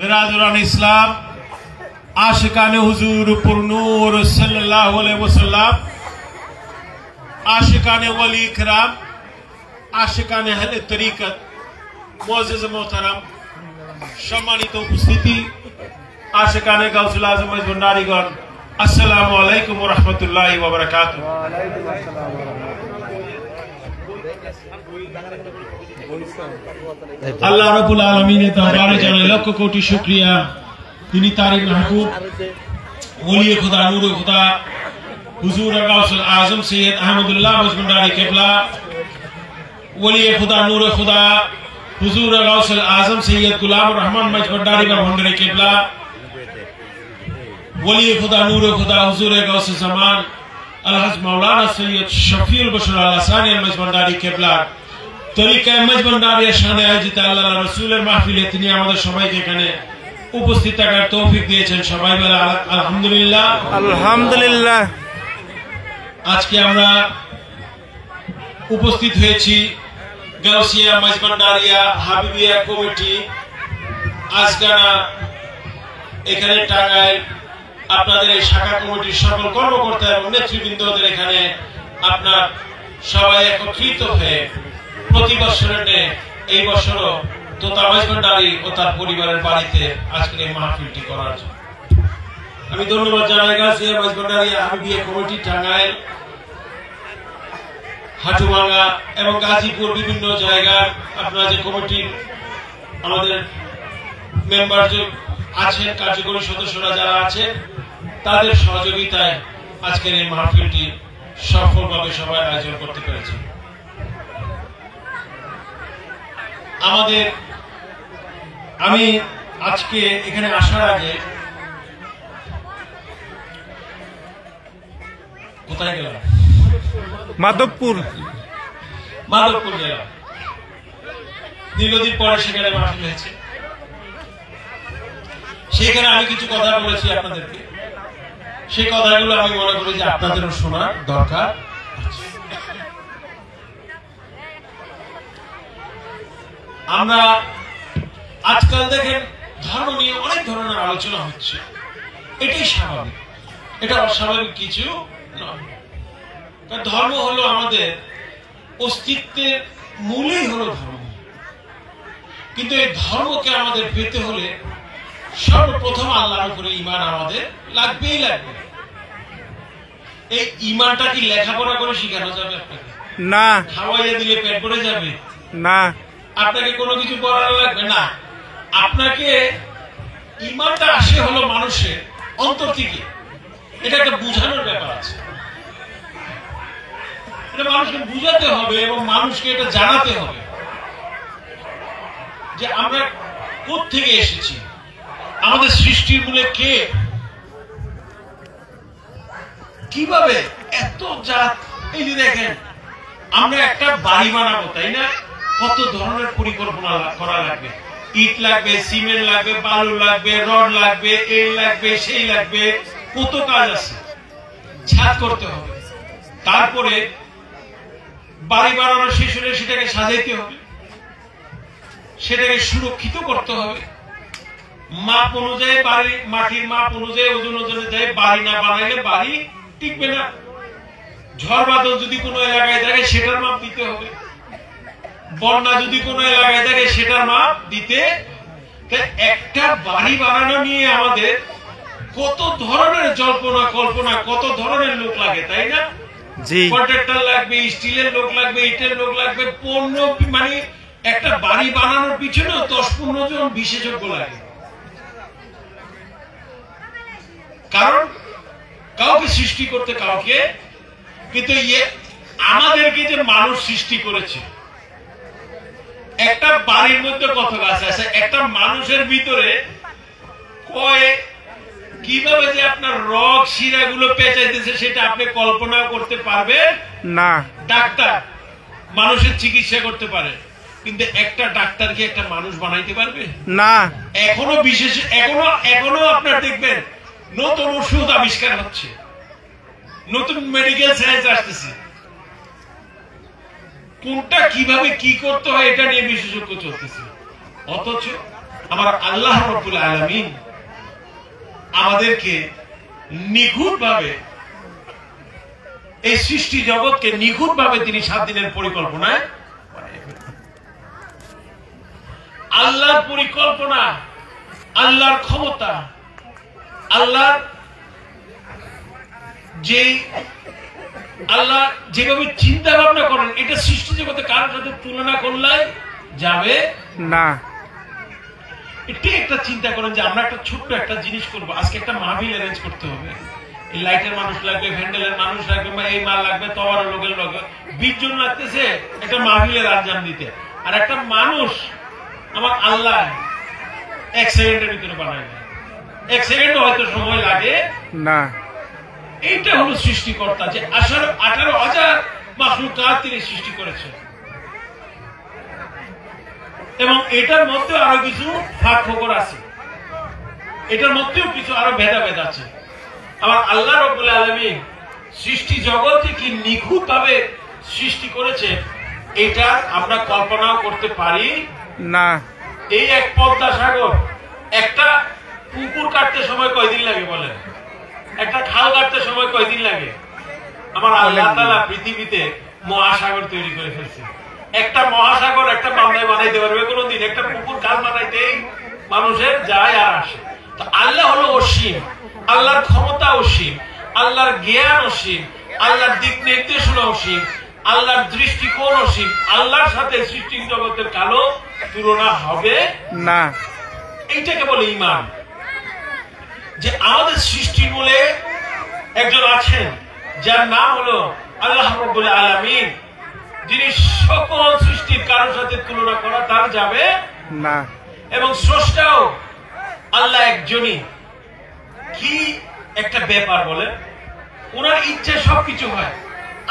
बिरादरान इस्लाम आशिकाने हुजूर पुरनूर सल्लल्लाहु अलैहि वसल्लम आशिकाने वली कराम आशिकाने अहले तरीकत मुअज़्ज़ज़ मोहतरम सम्मानित उपस्थिति आशिकाने गौसुल आज़म भंडारीगण अस्सलामु अलैकुम व रहमतुल्लाहि व बरकातुहू। अल्लाह रब्बुल आलमीन दरबारे जाने लख कोटि शुक्रिया। তিনি তারিক মাহবুব ওলিয়ে खुदा नूर खुदा हुजूर गौसुल आजम सैयद अहमदुल्लाह भंडारी किबला ओलिए खुदा नूर खुदा हुजूर गौसुल आजम सैयद गुलाम रहमान भंडारी भंडारी किबला ओलिए खुदा नूर खुदा हुजूर गौसुल जमान अलहज मौलाना सैयद शफीउल बशर अल-हसानी भंडारी किबला तरीका भंडारी शाने आयोजित আল্লাহ রাসূলের মাহফিলে তিনি আমাদের সবাইকে এখানে উপস্থিত থাকার তৌফিক দিয়েছেন। সবাই বলে আলহামদুলিল্লাহ আলহামদুলিল্লাহ। আজকে আমরা উপস্থিত হয়েছি গাউসিয়া মাঝভান্ডারিয়া হাবিবিয়া কমিটি আজগানা এখানে টাঙ্গাইল আপনাদের এই শাখা কমিটির সকল কর্মকর্তা এবং নেতৃবৃন্দদের এখানে আপনার সবাই একত্রিত হয়ে প্রতি বছরের এই বছরও তোতা মাঝভান্ডারি ও তার পরিবারের বাড়িতে আজকের এই মাহফিলটি করার জন্য আমি ধন্যবাদ জানাই গাউসিয়া মাঝভান্ডারিয়া হাবিবিয়া কমিটি টাঙ্গাইল হাটুভাঙ্গা এবং গাজীপুর বিভিন্ন জায়গার আপনারা যে কমিটির আমাদের মেম্বার যে আছেন কার্যকরী সদস্যরা যারা আছে তাদের সহযোগিতায় আজকের এই মাহফিলটি সফলভাবে সবাই আয়োজন করতে পেরেছে। আমি আজকে এখানে আসার আগে কোথায় গেলাম মাধবপুর গেলাম দীর্ঘদিন পরে সেখানে মাহফিল হয়েছে। সেখানে আমি কিছু কথা বলেছি আপনাদেরকে, সেই কথাগুলো আমি মনে করি যে আপনাদেরও শোনার দরকার। আমরা আজকাল দেখেন ধর্ম নিয়ে অনেক ধরনের আলোচনা হচ্ছে, এটাই স্বাভাবিক, এটা অস্বাভাবিক কিছু নয়। ধর্ম হলো আমাদের অস্তিত্বের মূলেই হলো ধর্ম, কিন্তু এই ধর্মকে আমাদের পেতে হলে সর্বপ্রথম আল্লাহর উপরে ঈমান আমাদের লাগবেই লাগবে। এই ঈমানটা কি লেখাপড়া করে শেখানো যাবে আপনাকে? না। খাওয়াইয়া দিলে পেট ভরে যাবে? না। আপনাকে কোনো কিছু করার লাগবে না। আপনাকে ঈমানটা আসে হলো মানুষের অন্তর থেকে, এটা একটা বুঝানোর ব্যাপার আছে, এটা মানুষকে বুঝাতে হবে এবং মানুষকে এটা জানাতে হবে যে আমরা কোত্থেকে এসেছি, আমাদের সৃষ্টির মূলে কে, কিভাবে এত জাত। এই যে দেখেন আমরা একটা বাড়ি বানাবো, তাই না? কত ধরনের পরিকল্পনা করা লাগবে, ইট লাগবে, সিমেন্ট লাগবে, বালু লাগবে, রড লাগবে, এই লাগবে, সেই লাগবে, কত কাজ আছে। ছাদ করতে হবে, তারপরে বাড়ি বানানোর শেষ হলে সেটাকে সাজাইতে হবে, সেটাকে সুরক্ষিত করতে হবে, মাপ অনুযায়ী বাড়ি, মাটির মাপ অনুযায়ী, ওজন অনুযায়ী বাড়ি না বানাইলে বাড়ি টিকবে না। ঝড় বাদল যদি কোনো এলাকায় থাকে সেটার মাপ দিতে হবে, বন্যা যদি কোনো এলাকায় থাকে সেটার মাপ দিতে। একটা বাড়ি বানানো নিয়ে আমাদের কত ধরনের জল্পনা কল্পনা, কত ধরনের লোক লাগে, তাই না? কন্ট্রাক্টর লাগবে, স্টিলের লোক লাগবে, ইটের লোক লাগবে, পণ্য, মানে একটা বাড়ি বানানোর পিছনে 10-15 জন বিশেষজ্ঞ লাগে। কারণ কাউকে সৃষ্টি করতে কাউকে, কিন্তু আমাদেরকে যে মানুষ সৃষ্টি করেছে, একটা বাড়ির মধ্যে কত গাছ আছে, একটা মানুষের ভিতরে কিভাবে যে আপনার রগ শিরাগুলো পেঁচাইতেছে সেটা আপনি কল্পনা করতে পারবেন না। ডাক্তার মানুষের চিকিৎসা করতে পারে, কিন্তু একটা ডাক্তার কি একটা মানুষ বানাইতে পারবে? না। এখনো আপনার দেখবেন নতুন ওষুধ আবিষ্কার হচ্ছে, নতুন মেডিকেল সায়েন্স আসতেছে, কোনটা কিভাবে কি করতে হয় এটা নিয়ে বিশেষজ্ঞ চলতেছে। অথচ আমার আল্লাহ রাব্বুল আলামিন আমাদেরকে নিখুঁতভাবে এই সৃষ্টি জগৎকে নিখুঁতভাবে তিনি 7 দিনের পরিকল্পনায় আল্লাহর পরিকল্পনা, আল্লাহর ক্ষমতা, আল্লাহর আল্লাহ যেভাবে চিন্তা ভাবনা করেন, এটা সৃষ্টি জগতে কারোর সাথে তুলনা করলে যাবে না। এটি একটা চিন্তা করেন যে আমরা একটা ছোট্ট একটা জিনিস করবো, আজকে একটা মাহফিল অ্যারেঞ্জ করতে হবে, এই লাইটের মানুষ লাগবে, ভ্যান্ডেলের মানুষ লাগবে, বা এই মাল লাগবে, তবার লোকের লাগবে, 20 জন লাগতেছে একটা মাহফিলের আঞ্জাম দিতে। আর একটা মানুষ আমার আল্লাহ 1 সেকেন্ডের ভিতরে বানায়, 1 সেকেন্ড হয়তো সময় লাগে না। এইটা হলো সৃষ্টিকর্তা, যে 18,000 মাখলুকাত তিনি সৃষ্টি করেছেন। এবং এটার মধ্যে আরো কিছু ফাঁক ফোকর আছে, এটার মধ্যেও কিছু আরো ভেদাভেদ আছে। আমার আল্লাহ রাব্বুল আলামিন সৃষ্টি জগতে কি নিখুঁত ভাবে সৃষ্টি করেছে, এটা আমরা কল্পনাও করতে পারি না। এই এক পদ্মা সাগর, একটা পুকুর কাটতে সময় কয়দিন লাগে বলেন? একটা খাল কাটতে সময় কয়দিন লাগে? আমার আল্লাহ তাআলা পৃথিবীতে মহাসাগর তৈরি করে ফেলছে। একটা মহাসাগর একটা বান্দায় বানাইতে পারবে কোনদিন? একটা পুকুর খাল বানাইতেই মানুষের যায় আর আসে। তো আল্লাহ হলো অসীম, আল্লাহর ক্ষমতা অসীম, আল্লাহর জ্ঞান অসীম, আল্লাহর দিক নির্দেশনা অসীম, আল্লাহর দৃষ্টিকোণ অসীম। আল্লাহর সাথে সৃষ্টি জগতের কালো তুলনা হবে না। এইটাকে বলে ঈমান, যে আমাদের সৃষ্টির মূলে একজন আছেন যার নাম হলো আল্লাহ রাব্বুল আলামিন, যিনি সকল সৃষ্টির কারোর সাথে তুলনা করা তার যাবে না। এবং স্রষ্টাও আল্লাহ একজনই। কি একটা ব্যাপার বলে, ওনার ইচ্ছে সবকিছু হয়।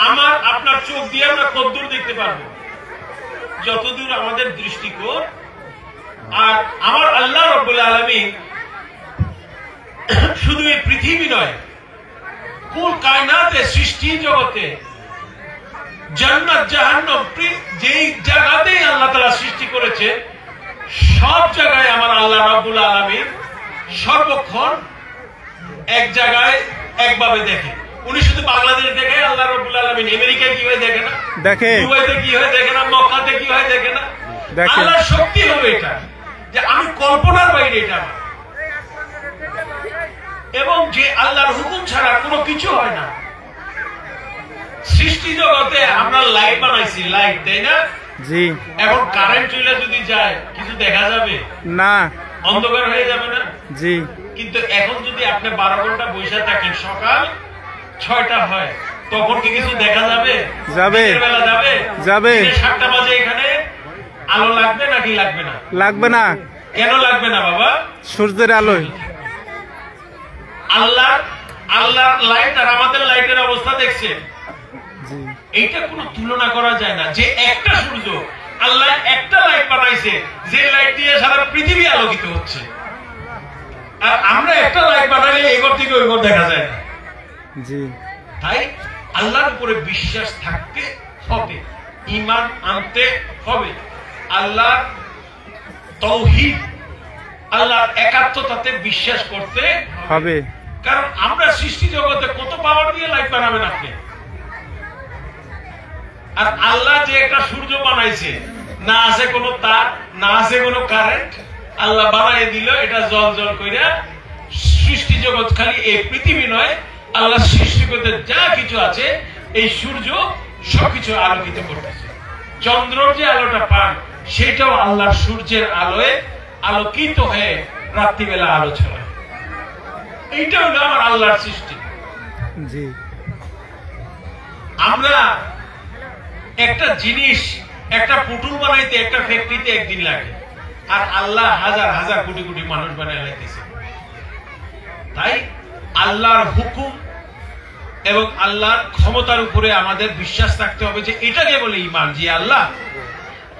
আমার আপনার চোখ দিয়ে আমরা কতদূর দেখতে পারবো? যতদূর আমাদের দৃষ্টিকোণ। আর আমার আল্লাহ রাব্বুল আলামিন শুধু এই পৃথিবী নয়, কুল কায়নাতে সৃষ্টি জগতে জান্নাত জাহান্নাম যেই জায়গাতেই আল্লাহ তাআলা সৃষ্টি করেছে, সব জায়গায় আমার আল্লাহ রাব্বুল আলামিন সর্বক্ষণ এক জায়গায় একভাবে দেখে। উনি শুধু বাংলাদেশ দেখে, আল্লাহ রাব্বুল আলামিন আমেরিকায় কি হয় দেখে না, দেখে, দুবাইতে কি হয় দেখে না, মক্কাতে কি হয় দেখে না। দেখে। আল্লাহর শক্তি হবে এটা, যে আমি কল্পনার বাইরে এটা আমার। এবং যে আল্লাহর হুকুম ছাড়া কোনো কিছু হয় না। সৃষ্টি জগতে আমরা লাইট বানাইছি, লাইট, তাই না? জি। এখন কারেন্ট চলে যদি যায় কিছু দেখা যাবে না, অন্ধকার হয়ে যাবে না? জি। কিন্তু এখন যদি আপনি 12 ঘন্টা বসে থাকেন, সকাল 6টা হয়, তখন কি কিছু দেখা যাবে? যাবে, বেলা যাবে, যাবে। 7টা বাজে এখানে আলো লাগবে নাকি লাগবে না? লাগবে না। কেন লাগবে না বাবা? সূর্যের আলোয়। আল্লাহর লাইট আর আমাদের লাইটের অবস্থা দেখছেন, জি। এইটা কোনো তুলনা করা যায় না। যে একটা সূর্য, আল্লাহ একটা লাইট বানাইছে, যে লাইট দিয়ে সারা পৃথিবী আলোকিত হচ্ছে। আর আমরা একটা লাইট বানাইলে এগোর থেকে ওইগোর দেখা যায় না। জি। তাই আল্লাহর উপরে বিশ্বাস থাকতে হবে, ঈমান আনতে হবে, আল্লাহ তাওহীদ, আল্লাহর একাত্মতাতে বিশ্বাস করতে হবে। কারণ আমরা সৃষ্টি জগতে কত পাওয়ার দিয়ে লাইট বানাবেন আপনি? আর আল্লাহ যে একটা সূর্য বানাইছে, না আছে কোনো তার, না আছে কোনো কারেন্ট, আল্লাহ বানাই দিল, এটা জল জল কইরা সৃষ্টি জগৎ, খালি এই পৃথিবী নয়, আল্লাহ সৃষ্টি করতে যা কিছু আছে এই সূর্য সবকিছু আলোকিত করতেছে। চন্দ্রর যে আলোটা পান, সেটাও আল্লাহর সূর্যের আলোয় আলোকিত হয়ে রাত্রিবেলা আলো ছড়ায়। এইটা হলো আমার আল্লাহর সৃষ্টি। জি। আমরা একটা জিনিস, একটা পুতুল বানাইতে একটা ফ্যাক্টরিতে একদিন লাগে, আর আল্লাহ হাজার হাজার কোটি কোটি মানুষ বানায় লাইতেছে। তাই আল্লাহর হুকুম এবং আল্লাহর ক্ষমতার উপরে আমাদের বিশ্বাস থাকতে হবে, যে এটাকে বলে ঈমান। যে আল্লাহ,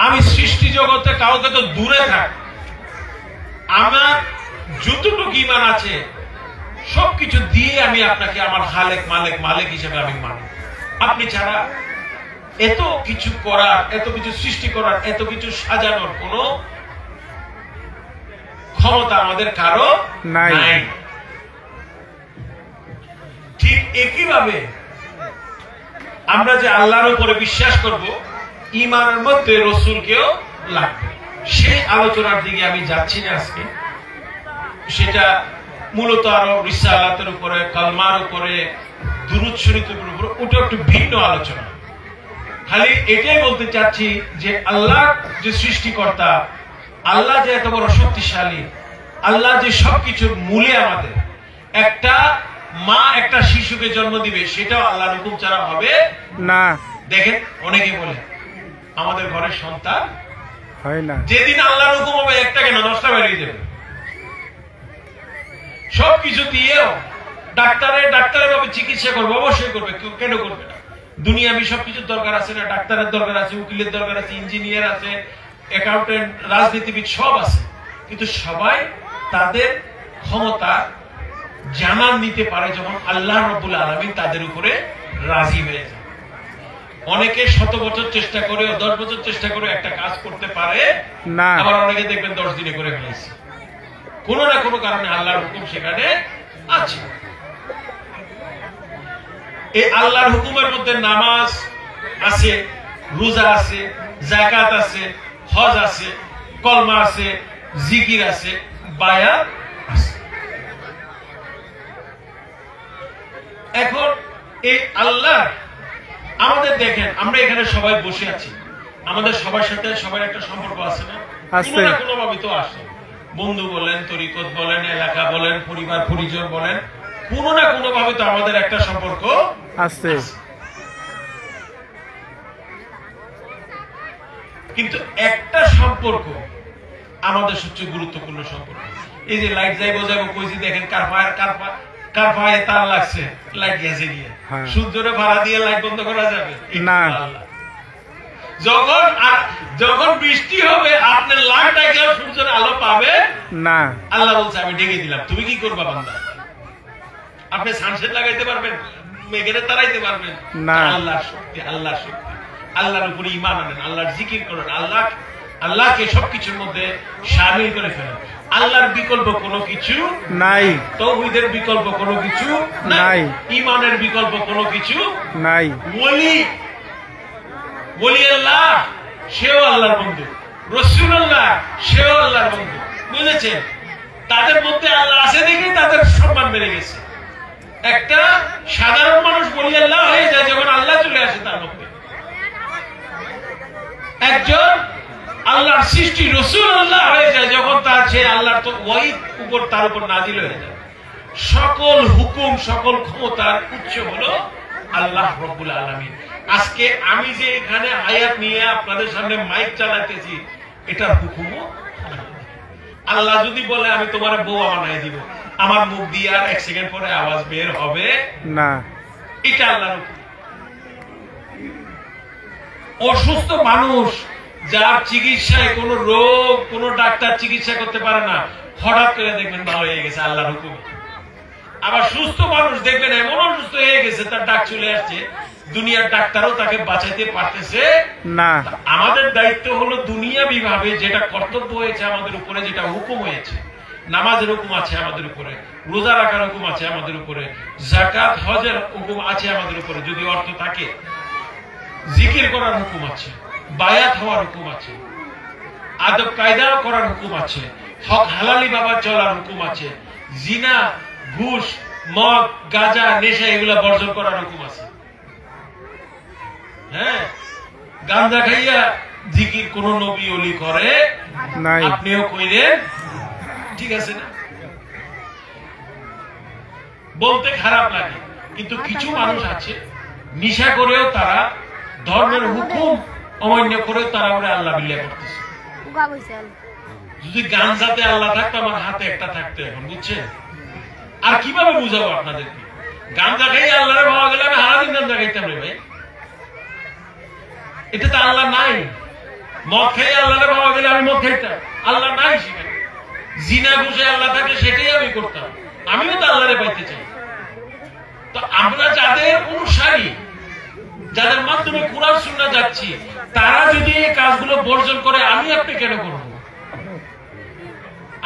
আমি সৃষ্টি জগতে কাউকে তো দূরে থাক, আমার যতটুকু ঈমান আছে সবকিছু দিয়ে আমি আপনাকে আমার খালেক মালিক মালিক হিসেবে আমি মানি। আপনি ছাড়া এত কিছু করার, এত কিছু সৃষ্টি করার, এত কিছু সাজানোর কোন ক্ষমতা আমাদের কারো নাই। নাই। ঠিক একইভাবে আমরা যে আল্লাহর উপরে বিশ্বাস করব, ঈমানের মধ্যে রাসূলকেও লাগবে। সেই আলোচনার দিকে আমি যাচ্ছি না আজকে। সেটা মূলত আরো রিসালাতের উপরে, কালমার উপরে, দুরূদ শরীফের উপরে, ওটা একটু ভিন্ন আলোচনা। খালি এটাই বলতে চাচ্ছি যে আল্লাহ যে সৃষ্টিকর্তা, আল্লাহ যে এত বড় শক্তিশালী, আল্লাহ যে সবকিছুর মূলে আমাদের, একটা মা একটা শিশুকে জন্ম দিবে, সেটাও আল্লাহর হুকুম ছাড়া হবে না, দেখেন অনেকে বলে আমাদের ঘরের সন্তান হয় না। যেদিন আল্লাহর হুকুম হবে একটা কেন 10টা বেরিয়ে যাবে। সবকিছু দিয়েও ডাক্তারের ভাবে চিকিৎসা করবে, অবশ্যই করবে, কেন করবে না? দুনিয়াবি সবকিছুর দরকার আছে না? ডাক্তারের দরকার আছে, উকিলের দরকার আছে, ইঞ্জিনিয়ার আছে, অ্যাকাউন্টেন্ট, রাজনীতিবিদ সব আছে, কিন্তু সবাই তাদের ক্ষমতা জানান নিতে পারে যখন আল্লাহ রাব্বুল আলামিন তাদের উপরে রাজি হয়ে যায়। অনেকে 100 বছর চেষ্টা করে, 10 বছর চেষ্টা করে একটা কাজ করতে পারে না, আবার অনেকে দেখবেন 10 দিনে করে ফেলেছে। কোনো না কোনো কারণে আল্লাহর হুকুম সেখানে আছে। এই আল্লাহর হুকুমের মধ্যে নামাজ আছে, রোজা আছে, যাকাত আছে, হজ আছে, কলমা আছে, জিকির আছে, বায়াত আছে। এখন এই আল্লাহ আমাদের দেখেন, আমরা এখানে সবাই বসে আছি, আমাদের সবার সাথে সবার একটা সম্পর্ক আছে না? আছে। কোনো না কোনো ভাবে তো আসে। বন্ধু বলেন, তরিকত বলেন, এলাকা বলেন, পরিবার পরিজন বলেন, কোনো না কোনো ভাবে তো আমাদের একটা সম্পর্ক আছে। কিন্তু একটা সম্পর্ক আমাদের সবচেয়ে গুরুত্বপূর্ণ সম্পর্ক। এই যে লাইট যাইবো কইছি, দেখেন কার পায়ে তার লাগছে, লাইট গেছে গিয়ে হ্যাঁ। সূর্যরে ভাড়া দিয়ে লাইট বন্ধ করা যাবে না। আল্লাহ যখন বৃষ্টি হবে আপনার লাইটটা কেউ সূর্যের আলো পাবে না, আল্লাহ বলছে আমি ঢেকে দিলাম, তুমি কি করবা বান্দা? আপনি সানসেট লাগাইতে পারবেন, মেঘের তারাইতে পারবেন না। আল্লাহর শক্তি, আল্লাহর শক্তি। আল্লাহর উপরে ঈমান আনেন, আল্লাহর জিকির করেন, আল্লাহকে সবকিছুর মধ্যে শামিল করে ফেলেন। আল্লাহর বিকল্প কোনো কিছু নাই, তাওহীদের বিকল্প কোনো কিছু নাই, ঈমানের বিকল্প কোনো কিছু নাই। ওলি আল্লাহ সেও আল্লাহর বন্ধু, রাসূলুল্লাহ সেও আল্লাহর বন্ধু। বুঝেছেন? তাদের মধ্যে আল্লাহ আছে দেখে তাদের সম্মান বেড়ে গেছে। একটা সাধারণ মানুষ ওলি আল্লাহ হয়ে যায় যখন আল্লাহ চলে আসে তার মধ্যে। একজন আল্লাহর সৃষ্টি রাসূলুল্লাহ হয়ে যায় যখন তার সে আল্লাহর তো ওয়াহিদ উপর তার উপর নাজিল হয়ে যায়। সকল হুকুম, সকল ক্ষমতার উৎস হলো আল্লাহ রাব্বুল আলামিন। আজকে আমি যে এখানে আয়াত নিয়ে আপনাদের সামনে মাইক চালাতেছি, এটার হুকুমও আল্লাহ যদি বলে আমি তোমার বউ বানায় দিব, আমার মুখ দিয়ে আর 1 সেকেন্ড পরে আওয়াজ বের হবে না, এটা আল্লাহর হুকুম। অসুস্থ মানুষ যার চিকিৎসায় কোন রোগ, কোন ডাক্তার চিকিৎসা করতে পারে না, হঠাৎ করে দেখবেন ভালো হয়ে গেছে আল্লাহর হুকুম। আবার সুস্থ মানুষ দেখবেন এমন অসুস্থ হয়ে গেছে, তার ডাক চলে আসছে, দুনিয়ার ডাক্তারও তাকে বাঁচাইতে পারতেছে না। আমাদের দায়িত্ব হলো দুনিয়াবি ভাবে যেটা কর্তব্য হয়েছে আমাদের উপরে, যেটা হুকুম হয়েছে, নামাজের হুকুম আছে আমাদের উপরে, রোজা রাখার হুকুম আছে আমাদের উপরে, যাকাত হজের হুকুম আছে আমাদের উপরে যদি অর্থ থাকে, জিকির করার হুকুম আছে, বায়াত হওয়ার হুকুম আছে, আদব কায়দা করার হুকুম আছে, হক হালালি বাবা চলার হুকুম আছে, জিনা, ঘুষ, মদ, গাঁজা, নেশা এগুলা বর্জন করার হুকুম আছে। হ্যাঁ, গাঁজা খাইয়া জিকির কোন নবী ওলি করে নাই, আপনিও কইরেন, ঠিক আছে না? বলতে খারাপ লাগে, কিন্তু কিছু মানুষ আছে নিশা করেও তারা ধর্মের হুকুম অমান্য করেও তারা ওরা আল্লাহ বিল্লাহ করতেছে। যদি গাঞ্জাতে আল্লাহ থাকতো আমার হাতে একটা থাকতো এখন, বুঝছেন? আর কিভাবে বুঝাবো আপনাদেরকে? গাঞ্জা খাই আল্লাহরে পাওয়া গেলে আমি সারাদিন গাঞ্জা খাইতাম রে ভাই, এটা তো আল্লাহ নাই। মদ খাই আল্লাহরে পাওয়া গেলে আমি মদ খাইতাম, আল্লাহ নাই সেখানে। জিনা ঘুষে আল্লাহ থাকে সেটাই আমি করতাম, আমিও তো আল্লাহরে পাইতে চাই। তো আমরা যাদের অনুসারী, যাদের মাধ্যমে কুরআন সুন্নাহ যাচ্ছি, তারা যদি এই কাজগুলো বর্জন করে আমি আপনি কেন করব?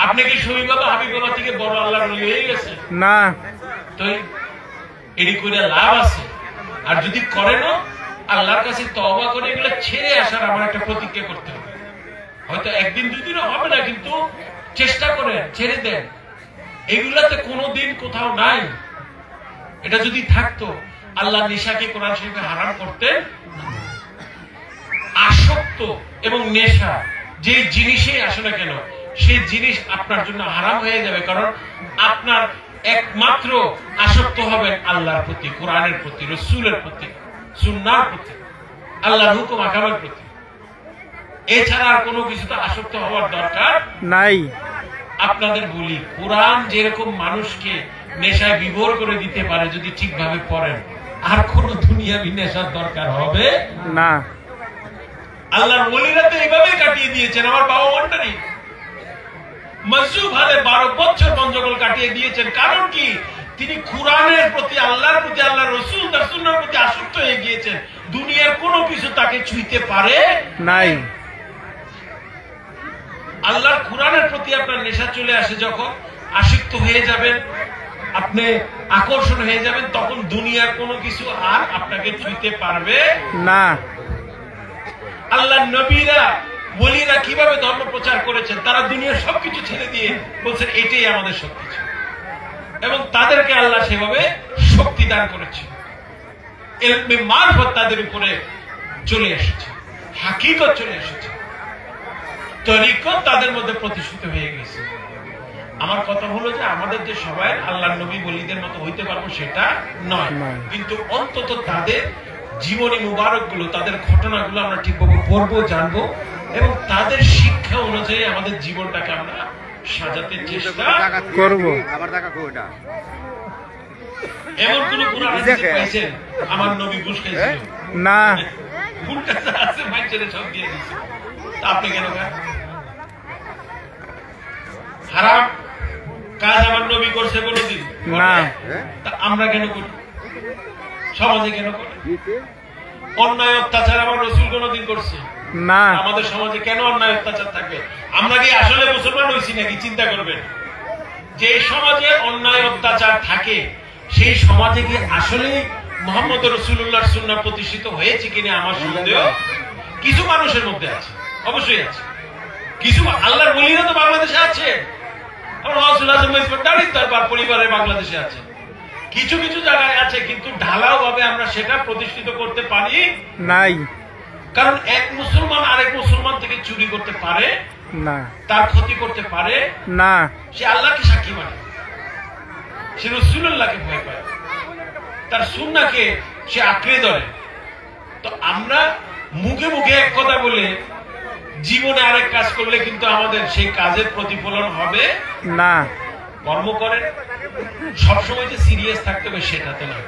আপনি কি শহীদ বাবা হাবিব বাবা থেকে বড় আল্লাহর ওলি হয়ে গেছে? না। তো এটি করে লাভ আছে? আর যদি করেন আল্লাহর কাছে তওবা করে এগুলো ছেড়ে আসার আমার একটা প্রতিজ্ঞা করতে হবে। হয়তো একদিন দুদিনও হবে না, কিন্তু চেষ্টা করে ছেড়ে দেন। এগুলাতে কোনোদিন কোথাও নাই। এটা যদি থাকতো আল্লাহ নেশাকে কোরআন শরীফে হারাম করতেন। আসক্ত এবং নেশা যে জিনিসেই আসে না কেন, সেই জিনিস আপনার জন্য হারাম হয়ে যাবে, কারণ আপনার একমাত্র আসক্ত হবেন আল্লাহর প্রতি, কোরআনের প্রতি, রাসূলের প্রতি, সুন্নাহর প্রতি, আল্লাহর হুকুম আহকামের প্রতি। এছাড়া আর কোনো কিছুতে আসক্ত হওয়ার দরকার নাই। আপনাদের বলি, কোরআন যেরকম মানুষকে নেশায় বিভোর করে দিতে পারে যদি ঠিকভাবে পড়েন, আর কোন দুনিয়াবি নেশার দরকার হবে না। আল্লাহর ওলিরা তো এইভাবে কাটিয়ে দিয়েছেন। আমার বাবা মন্ডারি মজুব হালে 12 বছর বঞ্জগল কাটিয়ে দিয়েছেন। কারণ কি? তিনি কোরআনের প্রতি, আল্লাহর প্রতি, আল্লাহর রাসূল তার সুন্নাহর প্রতি আসক্ত হয়ে গিয়েছেন। দুনিয়ার কোনো কিছু তাকে ছুঁইতে পারে নাই। আল্লাহর কোরআনের প্রতি আপনার নেশা চলে আসে, যখন আসক্ত হয়ে যাবেন, আপনি আকর্ষণ হয়ে যাবেন, তখন দুনিয়ার কোনো কিছু আর আপনাকে ছুঁইতে পারবে না। আল্লাহর নবীরা ওলিরা কিভাবে ধর্ম প্রচার করেছেন? তারা দুনিয়ার সবকিছু ছেড়ে দিয়ে বলছেন এটাই আমাদের সবকিছু, এবং তাদেরকে আল্লাহ সেভাবে শক্তি দান করেছে। ইলমে মারফত তাদের উপরে চলে এসেছে, হাকিকত চলে এসেছে, তরিকত তাদের মধ্যে প্রতিষ্ঠিত হয়ে গেছে। আমার কথা হলো যে আমাদের যে সবাই আল্লাহর নবী ওলিদের মতো হইতে পারবো সেটা নয়, কিন্তু অন্তত তাদের জীবনী মুবারক গুলো, তাদের ঘটনাগুলো আমরা ঠিকভাবে পড়বো, জানবো, এবং তাদের শিক্ষা অনুযায়ী আমাদের জীবনটাকে আমরা সাজাতে চেষ্টা করবো। এমন কোন কোরআন হাদিস পাইছেন আমার নবী ঘুষ খাইছিল? না। কোন কাছে আছে ভাই, ছেড়ে সব দিয়ে দিচ্ছে। আপনি কেন খান? হারাম কাজ আমার নবী করছে কোনদিন? না। আমরা কেন করি? সমাজে কেন করি? অন্যায় অত্যাচার আমার রাসূল কোনদিন করছে? না। আমাদের সমাজে কেন অন্যায় অত্যাচার থাকবে? আমরা কি আসলে মুসলমান হইছি নাকি? চিন্তা করবেন, যে সমাজে অন্যায় অত্যাচার থাকে সেই সমাজে কি আসলে মুহাম্মদ রাসূলুল্লাহর সুন্নাহ প্রতিষ্ঠিত হয়েছে কিনা আমার সন্দেহ। কিছু মানুষের মধ্যে আছে, অবশ্যই আছে। কিছু আল্লাহর ওলিরা তো বাংলাদেশে আছে, আমার রাসূল আযম দাঁড়িয়ে তার পরিবারে বাংলাদেশে আছে, কিছু কিছু জায়গায় আছে, কিন্তু ঢালাও ভাবে আমরা সেটা প্রতিষ্ঠিত করতে পারি নাই। কারণ এক মুসলমান আরেক মুসলমান থেকে চুরি করতে পারে না, তার ক্ষতি করতে পারে না। সে আল্লাহকে সাক্ষী মানে, সে রাসূলুল্লাহকে ভয় পায়, তার সুন্নাহকে সে আঁকড়ে ধরে। তো আমরা মুখে মুখে এক কথা বলে জীবনে আরেক কাজ করলে কিন্তু আমাদের সেই কাজের প্রতিফলন হবে না। কর্ম করেন সবসময় যে সিরিয়াস থাকতে হবে সেটা তো না।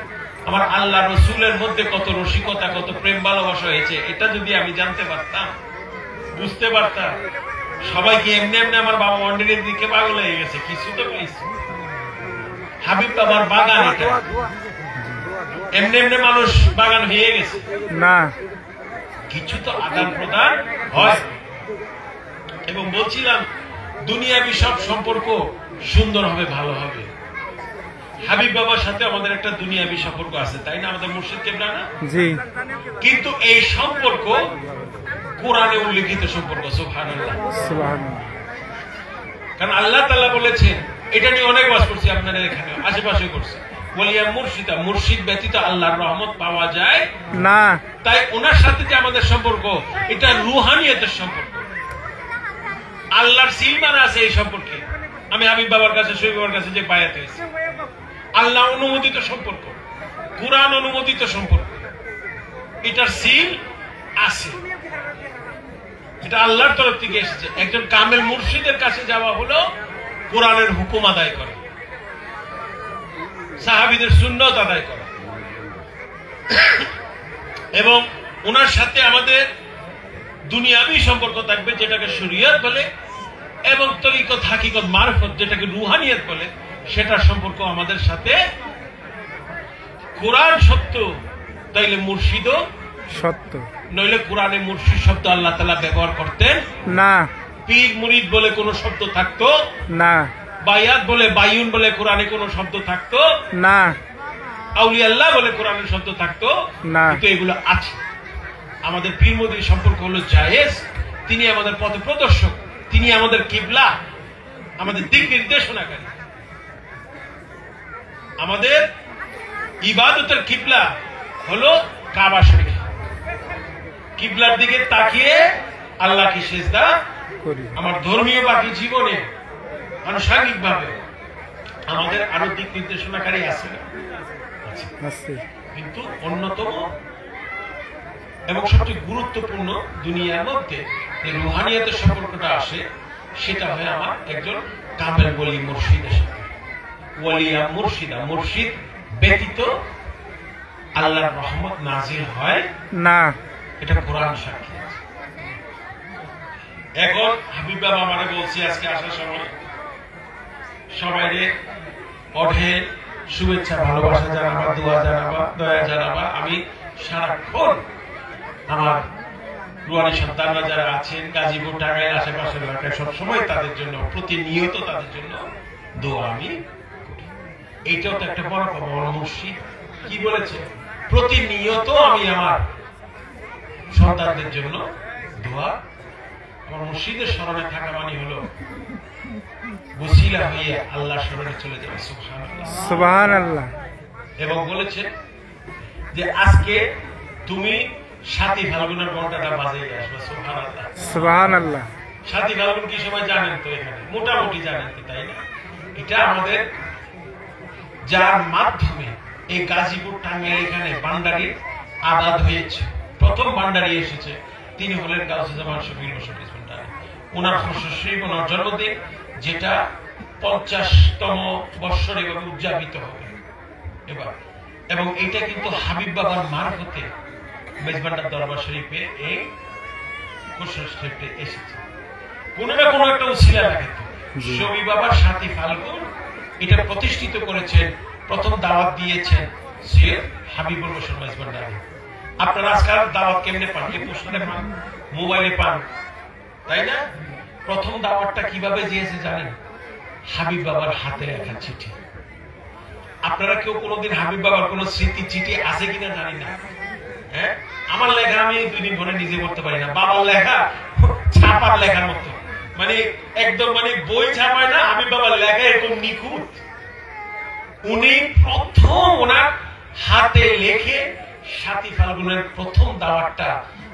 আমার আল্লাহ রাসূলের মধ্যে কত রসিকতা, কত প্রেম ভালোবাসা হয়েছে, এটা যদি আমি জানতে পারতাম, বুঝতে পারতাম, সবাইকে এমনি এমনি আমার বাবা মন্ডলীর দিকে পাগল হয়ে গেছে, কিছু তো পেয়েছি। হাবিব বাবার বাগান এটা, এমনি এমনি মানুষ বাগান হয়ে গেছে না। কিছু তো আদান প্রদান হয়। এবং বলছিলাম দুনিয়াবি সব সম্পর্ক সুন্দর হবে, ভালো হবে। হাবিব বাবার সাথে আমাদের একটা দুনিয়াবি সম্পর্ক আছে, তাই না? আমাদের মুর্শিদ কেবলা না? জি। কিন্তু এই সম্পর্ক কোরআনে উল্লেখিত সম্পর্ক। সুবহানাল্লাহ, সুবহানাল্লাহ। কারণ আল্লাহ তাআলা বলেছেন, এটা নিয়ে অনেক ওয়াজ করছি আপনাদের এখানে, আশেপাশে করছি, বলিয়া মুর্শিদা, মুর্শিদ ব্যতীত আল্লাহর রহমত পাওয়া যায় না। তাই ওনার সাথে যে আমাদের সম্পর্ক, এটা রুহানিয়তের সম্পর্ক, আল্লাহর সিলমানা আছে এই সম্পর্কে। আমি হাবিব বাবার কাছে, শহীদ বাবার কাছে যে বায়াত হয়েছি, আল্লাহ অনুমোদিত সম্পর্ক, কুরআন অনুমোদিত সম্পর্ক, এটার সিল আছে, এটা আল্লাহর তরফ থেকে এসেছে। একজন কামেল মুর্শিদের কাছে যাওয়া হলো কোরআনের হুকুম আদায় করা, সাহাবীদের সুন্নাত আদায় করা, এবং ওনার সাথে আমাদের দুনিয়াবি সম্পর্ক থাকবে যেটাকে শরীয়ত বলে, এবং তরিকত, হাকিকত, মারফত যেটাকে রুহানিয়ত বলে, সেটার সম্পর্ক আমাদের সাথে। কোরআন সত্য, তাইলে মুর্শিদও সত্য। নইলে কোরআনে মুর্শিদ শব্দ আল্লাহ তাআলা ব্যবহার করতেন না। পীর মুরিদ বলে কোনো শব্দ থাকতো না, বায়াত বলে বায়ুন বলে কোরআনে কোনো শব্দ থাকতো না, আউলিয়া আল্লাহ বলে কোরআনের শব্দ থাকতো না। কিন্তু এগুলো আছে। আমাদের পীর মুরিদের সম্পর্ক হলো জায়েজ। তিনি আমাদের পথ প্রদর্শক, তিনি আমাদের কিবলা, আমাদের দিক নির্দেশনাকারী, আমাদের ইবাদতের কিবলা হলো কাবা শরীফ। কিবলার দিকে তাকিয়ে আল্লাহকে সিজদা করি। আমার ধর্মীয় বাকি জীবনে আনুষঙ্গিক ভাবে আমাদের আরো দিক নির্দেশনাকারী আছে, আছে। কিন্তু অন্যতম এবং সবচেয়ে গুরুত্বপূর্ণ দুনিয়ার মধ্যে যে রুহানিয়াতের সম্পর্কটা আসে সেটা হয় আমার একজন কামেল ওলি মুর্শিদের সাথে। ওলিয়া মুর্শিদা, মুর্শিদ ব্যতীত আল্লাহর রহমত নাজিল হয় না, এটা কোরআন সাক্ষী আছে। এখন হাবিব বাবা আমারে বলছি আজকে আসার সময় সবাইরে অঢেল শুভেচ্ছা ভালোবাসা জানাবা, দোয়া জানাবা, দয়া জানাবা। আমি সারাক্ষণ আমার রুহানি সন্তানরা যারা আছেন গাজীপুর, টাঙ্গাইল, আশেপাশের এলাকায় সবসময় তাদের জন্য প্রতিনিয়ত তাদের জন্য দোয়া আমি করি। এইটাও তো একটা বড় পাবো। আমার মুর্শিদ কি বলেছে? প্রতিনিয়ত আমি আমার সন্তানদের জন্য দোয়া। আমার মুর্শিদের স্মরণে থাকা মানে হলো ওসিলা হয়ে আল্লাহ স্মরণে চলে যাবে। সুবহানাল্লাহ, সুবহানাল্লাহ। এবং বলেছে যে আজকে তুমি 7ই ফাল্গুনের ঘন্টাটা বাজিয়ে আসবে। সুবহানাল্লাহ, সুবহানাল্লাহ। 7ই ফাল্গুন কি সময় জানেন তো? এখানে মোটামুটি জানেন তো, তাই না? এটা আমাদের যার মাধ্যমে এই গাজীপুর, টাঙ্গাইল এখানে বান্ডারি আবাদ হয়েছে। প্রথম বান্ডারি এসেছে, তিনি হলেন গাউসুজ্জামান শফিউল মুশাররফ ভান্ডারী। ওনার খুশরী ওনার জন্মদিন, যেটা 50তম বৎসর এভাবে উদযাপিত হবে এবার। এবং এটা কিন্তু হাবিব বাবার মারফতে মেজবান্ডার দরবার শরীফে এই খুশরী শরীফে এসেছে। কোন না কোনো একটা উসিলা লাগে তো। শফি বাবার 7ই ফাল্গুন এটা প্রতিষ্ঠিত করেছেন, প্রথম দাওয়াত দিয়েছেন সৈয়দ হাবিবুল হোসেন মেজবান্ডারী। আপনারা আজকাল দাওয়াত কেমনে পান? পোস্টারে পান, মোবাইলে পান, তাই না? প্রথম দাওয়াতটা কিভাবে দিয়েছে জানেন? হাবিব বাবার হাতে লেখা চিঠি। আপনারা কেউ কোনোদিন হাবিব বাবার কোন স্মৃতি চিঠি আছে কিনা জানি না। হ্যাঁ, আমার লেখা আমি 2 দিন ধরে নিজে পড়তে পারি না। বাবার লেখা ছাপার লেখার মতো, মানে একদম মানে বই ছাপায় না, হাবিব বাবার লেখা এরকম নিখুঁত। উনি প্রথম ওনার হাতে লেখে 7ই ফাল্গুনের প্রথম দাওয়াতটা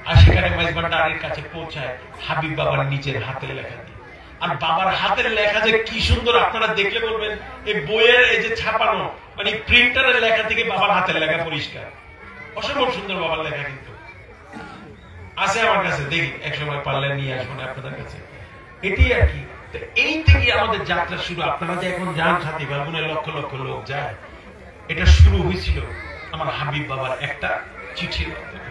আর সেখানে মেজবান্ডারীর কাছে পৌঁছায় হাবিব বাবার নিজের হাতের লেখা দিয়ে। আর বাবার হাতের লেখা যে কি সুন্দর, আপনারা দেখলে বলবেন এই বইয়ের এই যে ছাপানো মানে প্রিন্টারের লেখা থেকে বাবার হাতের লেখা পরিষ্কার, অসম্ভব সুন্দর বাবার লেখা। কিন্তু আছে আমার কাছে, দেখি একসময় পারলে নিয়ে আসবেন আপনাদের কাছে। এটি আর কি, এই থেকে আমাদের যাত্রা শুরু। আপনারা যে এখন যান 7ই ফাল্গুনে লক্ষ লক্ষ লোক যায়, এটা শুরু হয়েছিল আমার হাবিব বাবার একটা চিঠির মাধ্যমে।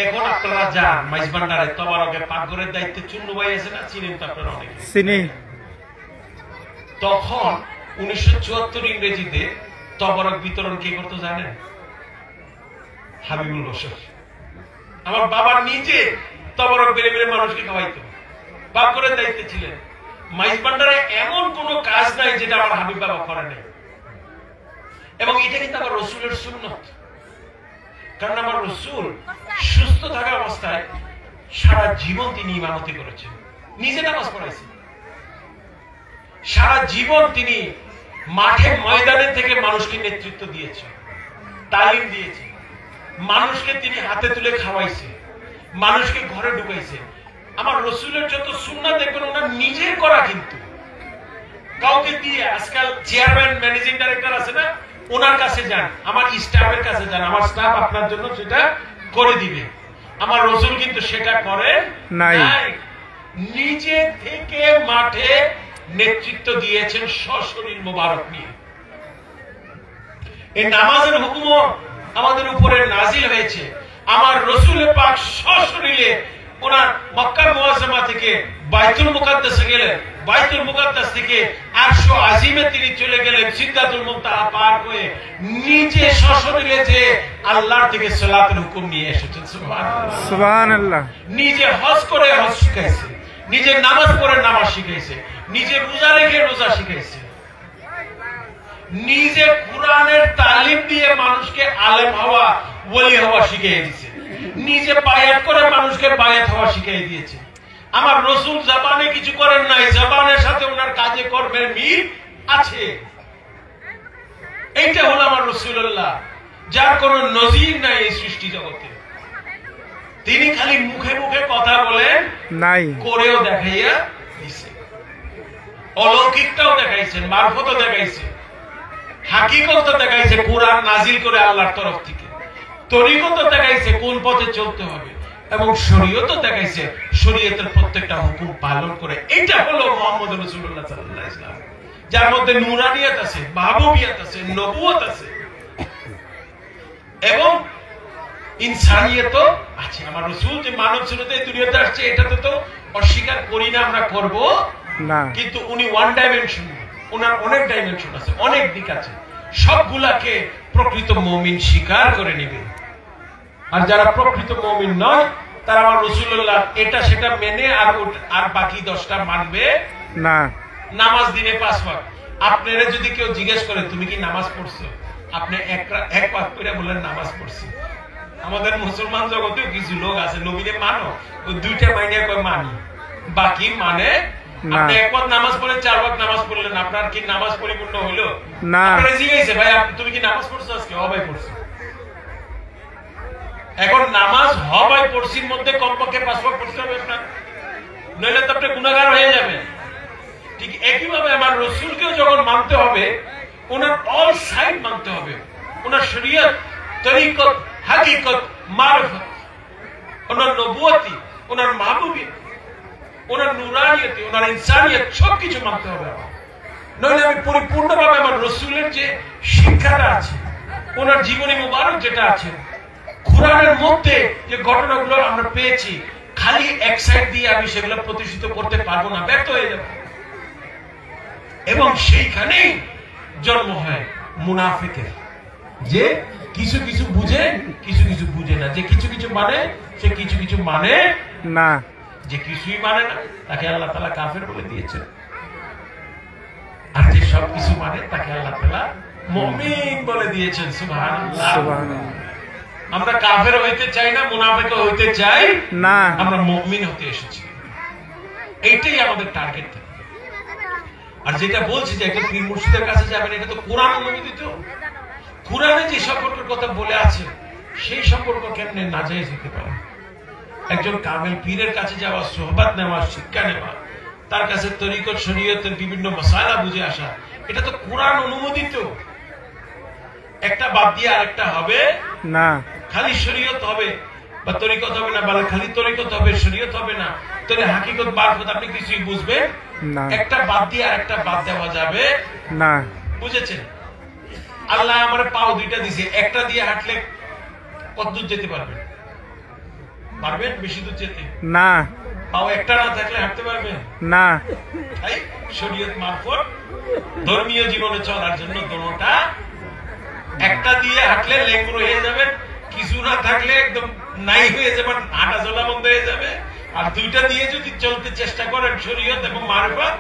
এখন আপনারা যান মেজবান্ডারে তবারকে পাকঘরের দায়িত্বে চুন্নু ভাই আছে না, চিনেন তো আপনারা অনেকে? চিনি। তখন 1974 ইংরেজিতে তবারক বিতরণ কে করতো জানেন? হাবিবুল হোসেন। আমার বাবার নিজে তবারক বেড়ে বেড়ে মানুষকে খাওয়াইতো, পাকঘরের দায়িত্বে ছিলেন। মেজবান্ডারে এমন কোন কাজ নাই যেটা আমার হাবিব বাবা করে নাই। এবং এটা কিন্তু আমার রসুলের সুন্নত। কারণ আমার রসুল সুস্থ থাকা অবস্থায় সারা জীবন তিনি ইমামতি করেছেন, নিজে নামাজ পড়াইছেন। সারা জীবন তিনি মাঠে ময়দানে থেকে মানুষকে নেতৃত্ব দিয়েছেন, তালিম দিয়েছেন। মানুষকে তিনি হাতে তুলে খাওয়াইছে, মানুষকে ঘরে ঢুকাইছে। আমার রসুলের যত সুন্নাত দেখবেন ওনার নিজের করা, কিন্তু কাউকে দিয়ে। আজকাল চেয়ারম্যান, ম্যানেজিং ডাইরেক্টর আছে না, ওনার কাছে যান, আমার স্টাফের কাছে যান, আমার স্টাফ আপনার জন্য সেটা করে দিবে। আমার রসুল কিন্তু সেটা করে নাই। নিজে থেকে মাঠে নেতৃত্ব দিয়েছেন সশরীর মোবারক নিয়ে। এই নামাজের হুকুম আমাদের উপরে নাজিল হয়েছে। আমার রসুল পাক সশরীরে ওনার মক্কা মুআজ্জামা থেকে বাইতুল মুকাদ্দাসে গেলেন, বাইতুল মুকাদ্দাস থেকে আরশ আজিমে তিনি চলে গেলেন, সিদরাতুল মুনতাহা পার করে নিজে সশরীরে যে আল্লাহর থেকে সালাতের হুকুম নিয়ে এসেছেন। সুবহানাল্লাহ সুবহানাল্লাহ। নিজে হজ করে হজ শিখাইছে, নিজে নামাজ পড়ে নামাজ শিখাইছে, নিজে রোজা রেখে রোজা শিখাইছে, নিজে কোরআনের তালিম দিয়ে মানুষকে আলেম হওয়া, ওলি হওয়া শিখিয়ে দিয়েছে, নিজে বায়াত করে মানুষকে বায়াত হওয়া শিখিয়ে দিয়েছে। আমার রাসূল জবানে কিছু করেন নাই, জবানের সাথে ওনার কাজে কর্মের মিল আছে। এইটা হলো আমার রাসূলুল্লাহ, যার কোনো নজির নাই এই সৃষ্টি জগতে। তিনি খালি মুখে মুখে কথা বলেন নাই, করেও দেখাইয়া দিছে। অলৌকিকটাও দেখাইছেন, মারফতও দেখাইছে, হাকিকত দেখাইছে কোরআন নাজিল করে আল্লাহর তরফ থেকে, তরিকত দেখাইছে কোন পথে চলতে হবে, এবং শরীয়ত দেখাইছে শরীয়তের প্রত্যেকটা হুকুম পালন করে। এটা হলো মুহাম্মদ রাসূলুল্লাহ সাল্লাল্লাহু আলাইহি ওয়াসাল্লাম, যার মধ্যে নূরানিয়ত আছে, মাহবুবিয়ত আছে, নবুয়ত আছে এবং ইনসানিয়ত আছে। আমার রাসূল যে মানব সুরতে দুনিয়াতে আসছে, এটা তো অস্বীকার করি না, আমরা করব না, কিন্তু উনি ওয়ান ডাইমেনশন, ওনার অনেক ডাইমেনশন আছে, অনেক দিক আছে। সবগুলাকে প্রকৃত মুমিন স্বীকার করে নেবে। আর যারা প্রকৃত মুমিন নয়, তারা আমার রাসূলুল্লাহ এটা সেটা মেনে আর বাকি 10টা মানবে না। নামাজ দিনে 5 ওয়াক্ত। আপনারা যদি কেউ জিজ্ঞেস করে তুমি কি নামাজ পড়ছো, আপনি এক ওয়াক্ত করে বললেন নামাজ পড়ছি। আমাদের মুসলমান জগতেও কিছু লোক আছে, নবীরে মানো, ওই 2টা মাইনে কয় মানি, বাকি মানে আপনি এক ওয়াক্ত নামাজ পড়ে 4 ওয়াক্ত নামাজ পড়লেন, আপনার কি নামাজ পরিপূর্ণ হইলো না? আপনারা জিজ্ঞাসা ভাই তুমি কি নামাজ পড়ছো আজকে? ভাই পড়ছি। এখন নামাজ ভাই পড়ছির মধ্যে কমপক্ষে 5 ওয়াক্ত পড়তে হবে আপনার, নইলে তো আপনি গুনাহগার হয়ে যাবেন। ঠিক একইভাবে আমার রাসূলকেও যখন মানতে হবে, ওনার অল সাইড মানতে হবে, ওনার শরীয়ত, তরিকত, হাকিকত, মারফত, ওনার নবুয়তি, ওনার মাহবুবিয়ত, ওনার নূরানিয়ত, ওনার ইনসানিয়ত সবকিছু মানতে হবে। নইলে আমি পরিপূর্ণভাবে আমার রাসূলের যে শিক্ষাটা আছে, ওনার জীবনী মুবারক যেটা আছে, কোরআনের মধ্যে যে ঘটনাগুলো আমরা পেয়েছি, খালি এক সাইড দিয়ে আমি সেগুলো প্রতিষ্ঠিত করতে পারবো না, ব্যর্থ হয়ে যাব। এবং সেইখানেই জন্ম হয় মুনাফিকের, যে কিছু কিছু বুঝে কিছু কিছু বুঝে না, যে কিছু কিছু মানে সে কিছু কিছু মানে না, যে কিছুই মানে না তাকে আল্লাহ তাআলা কাফের বলে দিয়েছে, আর যে সব কিছু মানে তাকে আল্লাহ তাআলা মুমিন বলে দিয়েছেন। সুবহানাল্লাহ। সুবহানাল্লাহ। আমরা কাফের হইতে চাই না, মুনাফিক হইতে চাই না, আমরা মুমিন হতে এসেছি। এইটাই আমাদের টার্গেট। আর যেটা বলছি যে একটা পীর মুর্শিদের কাছে যাবেন, এটা তো কোরআন অনুমোদিত। কোরআনে যে সম্পর্কের কথা বলে আছে, সেই সম্পর্ক কেমনে নাজায়েজ হতে পারে? একজন কামেল পীরের কাছে যাওয়া, সোহবত নেওয়া, শিক্ষা নেওয়া, তার কাছে তরিকত শরীয়তের বিভিন্ন মাসালা বুঝে আসা, এটা তো কোরআন অনুমোদিত। একটা বাদ দিয়ে আরেকটা হবে না, খালি শরীয়ত হবে বা তরিকত হবে না, বা খালি তরিকত হবে শরীয়ত হবে না, তাহলে হাকিকত মারফত আপনি কিছুই বুঝবেন না। একটা বাদ দিয়ে আরেকটা বাদ দেওয়া যাবে না। বুঝেছেন? আল্লাহ আমার পাও 2টা দিছে, একটা দিয়ে হাঁটলে কত দূর যেতে পারবেন? পারবেন বেশি দূর যেতে? না। পাও একটা না থাকলে হাঁটতে পারবেন না। তাই শরীয়ত মারফত ধর্মীয় জীবনে চলার জন্য দোনোটা, একটা দিয়ে হাঁটলে লেঙ্গুর হয়ে যাবেন, কিছু না থাকলে একদম নাই হয়ে যাবেন, হাঁটা চলা বন্ধ হয়ে যাবে। আর 2টা দিয়ে যদি চলতে চেষ্টা করেন শরীয়ত এবং মারফত,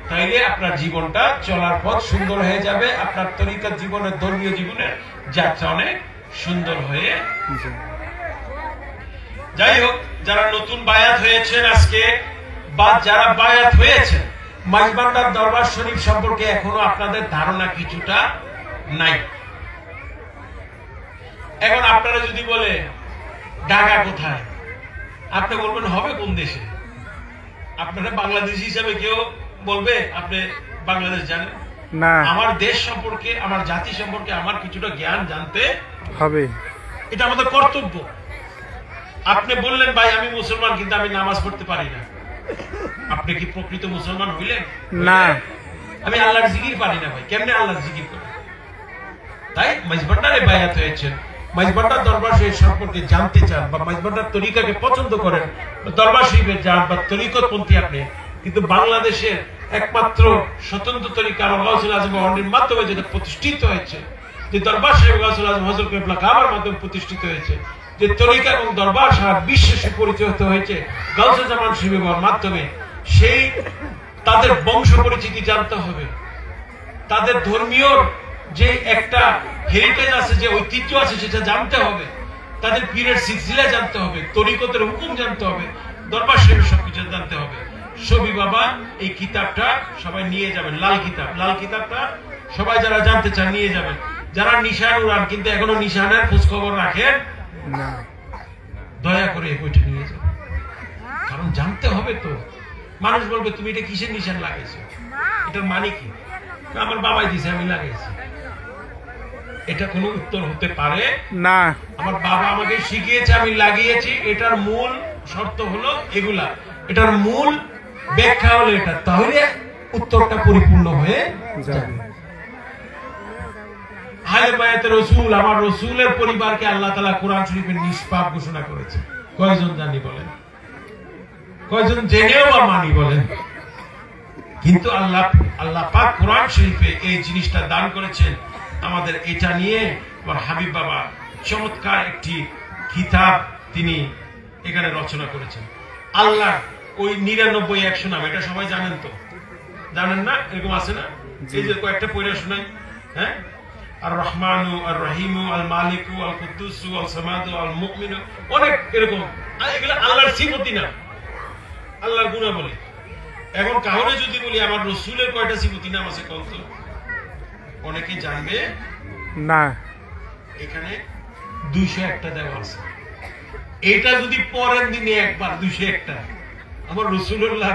তাইলে আপনার জীবনটা চলার পথ সুন্দর হয়ে যাবে, আপনার তরিকত জীবনের, ধর্মীয় জীবনের যাত্রা অনেক সুন্দর হয়ে। যাই হোক, যারা নতুন বায়াত হয়েছেন আজকে, বা যারা বায়াত হয়েছেন, মাইজবান্ডার দরবার শরীফ সম্পর্কে এখনো আপনাদের ধারণা কিছুটা নাই। এখন আপনারা যদি বলে ঢাকা কোথায়, আপনি বলবেন হবে কোন দেশে? আপনারা বাংলাদেশি হিসাবে কেউ বলবে আপনি বাংলাদেশ জানেন না? আমার দেশ সম্পর্কে, আমার জাতি সম্পর্কে আমার কিছুটা জ্ঞান জানতে হবে, এটা আমাদের কর্তব্য। আপনি বললেন ভাই আমি মুসলমান কিন্তু আমি নামাজ পড়তে পারি না, আপনি কি প্রকৃত মুসলমান হইলেন? না। আমি আল্লাহর জিকির পারি না। ভাই কেমনে আল্লাহর জিকির করে? তাই মাইজবান্ডারে বায়াত হয়েছেন, মাইজবান্ডার দরবার শরীফ সম্পর্কে জানতে চান, বা মাইজবান্ডার তরিকাকে পছন্দ করেন, দরবার শরীফে যান, বা তরিকতপন্থী আপনি, কিন্তু বাংলাদেশের একমাত্র স্বতন্ত্র তরিকা আমার গাউসুল আজম হন্ডির মাধ্যমে যেটা প্রতিষ্ঠিত হয়েছে, যে দরবার সাহেব গাউসুল আজম হযরত কিবলা কাবার মাধ্যমে প্রতিষ্ঠিত হয়েছে, যে তরিকা এবং দরবার সাহেব বিশ্বে পরিচিত হয়েছে গাউসুল জামান শিবিবার মাধ্যমে, সেই তাদের বংশ পরিচিতি জানতে হবে, তাদের ধর্মীয় যে একটা হেরিটেজ আছে, যে ঐতিহ্য আছে সেটা জানতে হবে, তাদের পীরের সিলসিলা জানতে হবে, তরিকতের হুকুম জানতে হবে, দরবার শরীফের সবকিছু জানতে হবে। সবই বাবা এই কিতাবটা সবাই নিয়ে যাবেন, লাল কিতাবটা সবাই যারা জানতে চান নিয়ে যাবেন। যারা নিশান উড়ান কিন্তু এখনো নিশানের খোঁজ খবর রাখেন না, দয়া করে এই বইটা নিয়ে যাবেন, কারণ জানতে হবে তো। মানুষ বলবে তুমি এটা কিসের নিশান লাগাইছো, এটার মানে কি? আমার বাবাই দিছে, আমি লাগাইছি। এটা কোনো উত্তর হতে পারে না। আমার বাবা আমাকে শিখিয়েছে, আমি লাগিয়েছি, এটার মূল শর্ত হলো এগুলা, এটার মূল ব্যাখ্যা হলো এটা, তাহলে উত্তরটা পরিপূর্ণ হয়ে যাবে। আহলে বায়াতে রাসূল, আমার রাসূলের পরিবারকে আল্লাহ তাআলা কোরআন শরীফে নিষ্পাপ ঘোষণা করেছে। কয়জন জানি বলেন? কয়জন জেনেও বা মানি বলেন? কিন্তু আল্লাহ পাক কোরআন শরীফে এই জিনিসটা দান করেছেন আমাদের। এটা নিয়ে আমার হাবিব বাবা চমৎকার একটি কিতাব তিনি এখানে রচনা করেছেন। আল্লাহ ওই 99-100 নাম, এটা সবাই জানেন তো? জানেন না? এরকম আছে না? এই যে কয়েকটা পড়ে শোনাই। হ্যাঁ, আর রহমানু, আর রহিমু, আল মালিকু, আল কুদ্দুসু, আল সামাদু, আল মুমিনু, অনেক এরকম। এগুলো আল্লাহর সিফতি না, আল্লাহর গুণাবলী। এখন কাউরে যদি বলি আমার রাসূলের কয়টা সিফতি নাম আছে কত, অনেকে জানবে না। এখানে 201টা দেওয়া আছে। এটা যদি পরের দিনে একবার 201টা, আমার রাসূলুল্লাহ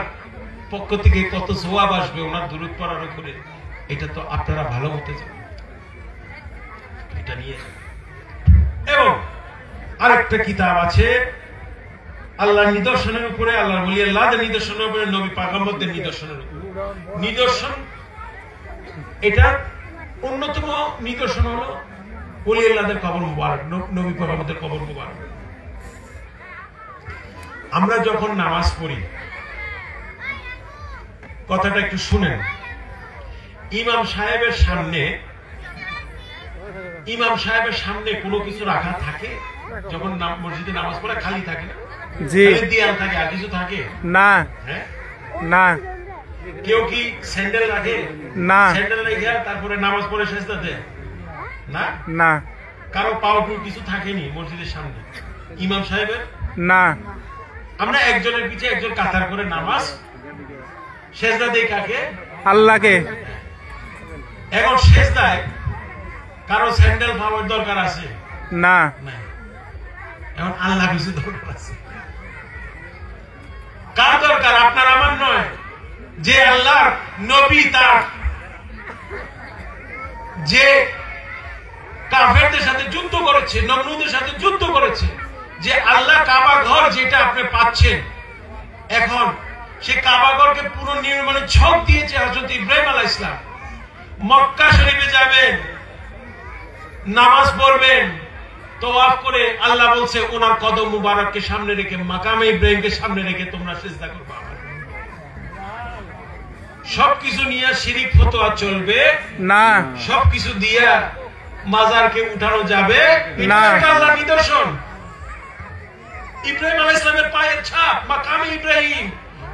পক্ষ থেকে কত সওয়াব আসবে ওনার দুরূদ পড়ার উপরে, এটা তো আপনারা ভালো মতো জানেন। এটা নিয়ে এবং আরেকটা কিতাব আছে আল্লাহর নিদর্শনের উপরে, আল্লাহর ওলি আল্লাহদের নিদর্শনের উপরে, নবী পয়গম্বরদের নিদর্শনের উপরে। নিদর্শন, এটা অন্যতম নিদর্শন হলো ওলি আল্লাহদের কবর মুবারক, নবী পয়গম্বরদের কবর মুবারক। আমরা যখন নামাজ পড়ি, কথাটা একটু শুনেন, ইমাম সাহেবের সামনে কোনো কিছু রাখা থাকে? যখন মসজিদে নামাজ পড়ে খালি থাকে না? জি। দেয়াল থাকে, আর কিছু থাকে না। হ্যাঁ, না। কেউ কি স্যান্ডেল রাখে? না। স্যান্ডেল রেখে তারপরে নামাজ পড়ে সেজদা দেয় না? না। কারো পাউডার কিছু থাকেনি মসজিদের সামনে? ইমাম সাহেবের না। আমরা একজনের পিছে একজন কাতার করে নামাজ সেজদা দেই কাকে? আল্লাহকে। এখন সেজদায় কারো স্যান্ডেল পাওয়ার দরকার আছে? না। এখন আল্লাহ কিছু দরকার আছে। কার দরকার? আপনার আমার নয়। যে আল্লাহর নবী তার যে কাফেরদের সাথে যুদ্ধ করেছে, নমরুদের সাথে যুদ্ধ করেছে, যে আল্লাহ কাবা ঘর যেটা আপনি পাচ্ছেন এখন, সে কাবা ঘরকে পুনর্নির্মাণের ছক দিয়েছে হযরত ইব্রাহিম আলাইহিস সালাম। মক্কা শরীফে যাবেন, নামাজ পড়বেন, তওয়াফ করে আল্লাহ বলছে ওনার কদম মুবারককে সামনে রেখে, মাকামে ইব্রাহিমকে সামনে রেখে তোমরা সিজদা করবে। সবকিছু নিয়ে শিরিক ফতোয়া চলবে না। সবকিছু দিয়ে মাজারকে উঠানো যাবে না। আল্লাহর নিদর্শন ইব্রাহিম আলাইহিস সালামের পায়ের ছাপ, মাকামে ইব্রাহিম,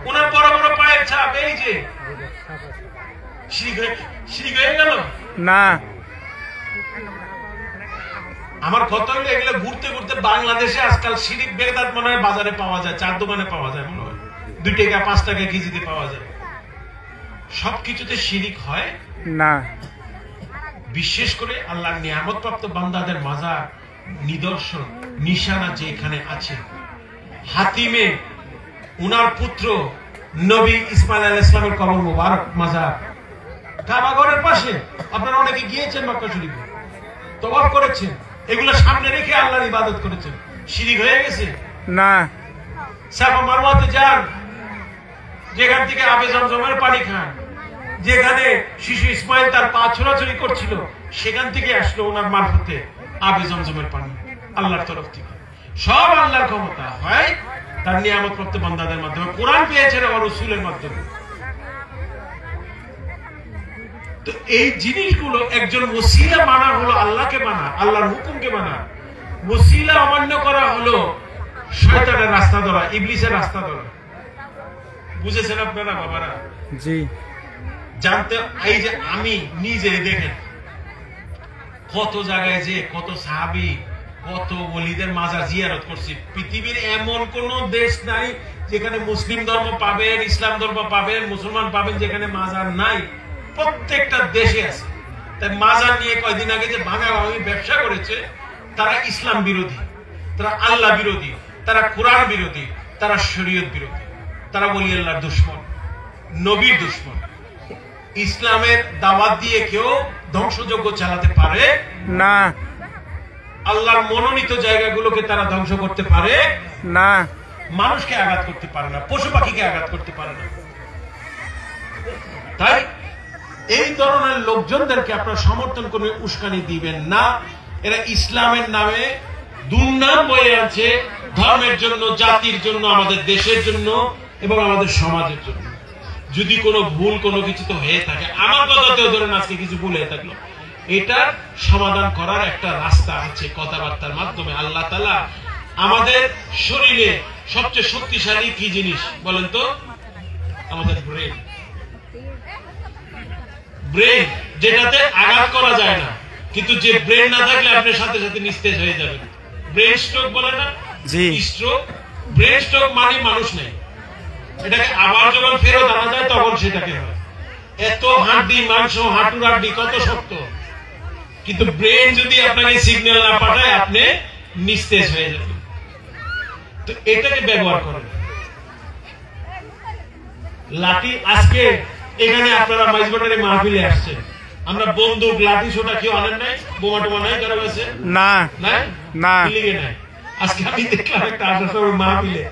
ওনার বড় বড় পায়ের ছাপ, এই যে শিরিক হয়ে গেল না। আমার কথা হলো এগুলো ঘুরতে ঘুরতে বাংলাদেশে আজকাল শিরিক বেদাত মনে হয় বাজারে পাওয়া যায়, চার দোকানে পাওয়া যায়, মনে হয় 2 টাকা 5 টাকা কেজিতে পাওয়া যায়। সবকিছুতে শিরিক হয় না। বিশেষ করে আল্লাহর নিয়ামত প্রাপ্ত বান্দাদের মাজার, নিদর্শন, নিশানা যে এখানে আছে। হাতিমে উনার পুত্র নবী ইসমাইল আলাইহিস সালামের কবর মুবারক মাজার কাবা ঘরের পাশে। আপনারা অনেকে গিয়েছেন মক্কা শরীফে, তওয়াফ করেছেন, এগুলো সামনে রেখে আল্লাহর ইবাদত করেছেন, শিরিক হয়ে গেছে না। সাফা মারওয়াতে যান, যেখান থেকে আবে জমজমের পানি খান, যেখানে শিশু ইসমাইল তার পা ছোড়াছড়ি করছিল, সেখান থেকে আসলো ওনার মারফতে আবে জমজমের পানি আল্লাহর তরফ থেকে। সব আল্লাহর ক্ষমতা হয় তার নিয়ামত প্রাপ্ত বান্দাদের মাধ্যমে। কোরআন পেয়েছেন আমার রাসূলের মাধ্যমে। তো এই জিনিসগুলো একজন ওসিলা মানা হলো আল্লাহকে মানা, আল্লাহর হুকুমকে মানা। ওসিলা অমান্য করা হলো শয়তানের রাস্তা ধরা, ইবলিসের রাস্তা ধরা। বুঝেছেন আপনারা বাবারা? জি। জানতে এই যে আমি নিজে দেখেন কত জায়গায় যে কত সাহাবী কত ওলিদের মাজার জিয়ারত করছি। পৃথিবীর এমন কোন দেশ নাই যেখানে মুসলিম ধর্ম পাবেন, ইসলাম ধর্ম পাবেন, মুসলমান পাবেন যেখানে মাজার নাই। প্রত্যেকটা দেশে আছে। তাই মাজার নিয়ে কয়দিন আগে যে ভাঙাভাঙি ব্যবসা করেছে, তারা ইসলাম বিরোধী, তারা আল্লাহ বিরোধী, তারা কোরআন বিরোধী, তারা শরীয়ত বিরোধী, তারা ওলি আল্লাহর দুশমন, নবীর দুশমন। ইসলামের দাওয়াত দিয়ে কেউ ধ্বংসযজ্ঞ চালাতে পারে না। আল্লাহর মনোনীত জায়গাগুলোকে তারা ধ্বংস করতে পারে না। মানুষকে আঘাত করতে পারে না, পশু পাখিকে আঘাত করতে পারে না। তাই এই ধরনের লোকজনদেরকে আপনারা সমর্থন করে উস্কানি দিবেন না। এরা ইসলামের নামে দুর্নাম বয়ে আছে, ধর্মের জন্য, জাতির জন্য, আমাদের দেশের জন্য এবং আমাদের সমাজের জন্য। যদি কোনো ভুল কোনো কিছু তো হয়ে থাকে, আমার কথাতেও ধরেন আজকে কিছু ভুল হয়ে থাকলো, এটার সমাধান করার একটা রাস্তা আছে কথাবার্তার মাধ্যমে। আল্লাহ তাআলা আমাদের শরীরে সবচেয়ে শক্তিশালী কি জিনিস বলেন তো? আমাদের ব্রেন। ব্রেন যেটাতে আঘাত করা যায় না, কিন্তু যে ব্রেন না থাকলে আপনার সাথে সাথে নিস্তেজ হয়ে যাবেন। ব্রেন স্ট্রোক বলে না? জি। স্ট্রোক, ব্রেন স্ট্রোক মানে মানুষ নেই, এটাকে আবার যখন ফেরত আনা যায় তখন সেটাকে হয়। এত হাড্ডি মাংস, হাঁটুর হাড্ডি কত শক্ত, কিন্তু ব্রেন যদি আপনাকে সিগন্যাল না পাঠায় আপনি নিস্তেজ হয়ে যাবেন। তো এটাকে ব্যবহার করেন। লাঠি আজকে এখানে আপনারা মাইজবাটারে মাহফিলে আসছেন, আমরা বন্দুক লাঠি ছোটা কেউ আনেন নাই, বোমা টোমা নাই কারো কাছে? না নাই না। লিগে নাই। আজকে আমি দেখলাম একটা আসার মাহফিলে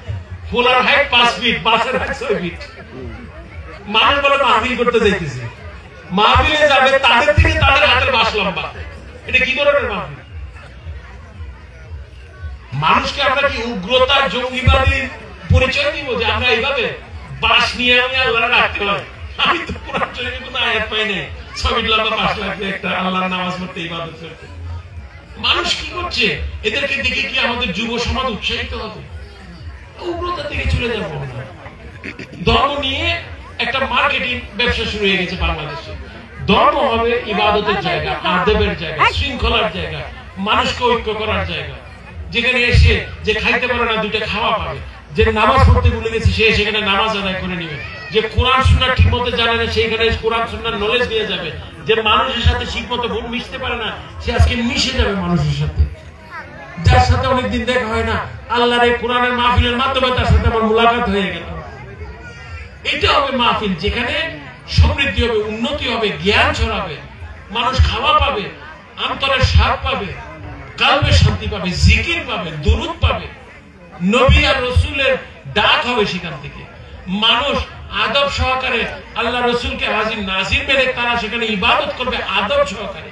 ফোলার হাইট 5 ফিট, বাসের হাইট 6 ফিট। মানুষ বলে মাহফিল করতে যাইতেছে, মাহফিলে যাবে তাদের থেকে তাদের হাতের বাস লম্বা। এটা কি ধরনের মাহফিল? মানুষকে আমরা কি উগ্রতা, জঙ্গিবাদী পরিচয় দিব যে আমরা এইভাবে বাস নিয়ে আমি আল্লাহ রাখতে হয়? আমি তো কোরআন শরীফে কোনো আয়াত পাই নাই 6 ফিট লম্বা বাস লাগবে একটা আল্লাহর নামাজ পড়তে, ইবাদত করতে। মানুষ কি করছে? এদেরকে দেখে কি আমাদের যুব সমাজ উৎসাহিত হবে? উগ্রতার দিকে চলে যাবো না। ধর্ম নিয়ে একটা মার্কেটিং ব্যবসা শুরু হয়ে গেছে বাংলাদেশে। ধর্ম হবে ইবাদতের জায়গা, আদবের জায়গা, শৃঙ্খলার জায়গা, মানুষকে ঐক্য করার জায়গা, যেখানে এসে যে খাইতে পারে না দুইটা খাওয়া পাবে, যে নামাজ পড়তে ভুলে গেছে সে সেখানে নামাজ আদায় করে নিবে, যে কোরআন সুন্নাহ ঠিক মতো জানে না সেইখানে কোরআন সুন্নাহর নলেজ দিয়ে যাবে, যে মানুষের সাথে ঠিক মতো মিশতে পারে না সে আজকে মিশে যাবে মানুষের সাথে। যার সাথে অনেকদিন দেখা হয় না, আল্লাহর এই কোরআনের মাহফিলের মাধ্যমে তার সাথে আমার মুলাকাত হয়ে গেল। এটা হবে মাহফিল যেখানে সমৃদ্ধি হবে, উন্নতি হবে, জ্ঞান ছড়াবে, মানুষ খাওয়া পাবে, অন্তরের স্বাদ পাবে, কালবের শান্তি পাবে, জিকির পাবে, দুরূদ পাবে, নবী আর রাসূলের ডাক হবে সেখান থেকে। মানুষ আদব সহকারে আল্লাহ রাসূলকে হাজির নাজির মেনে তারা সেখানে ইবাদত করবে আদব সহকারে।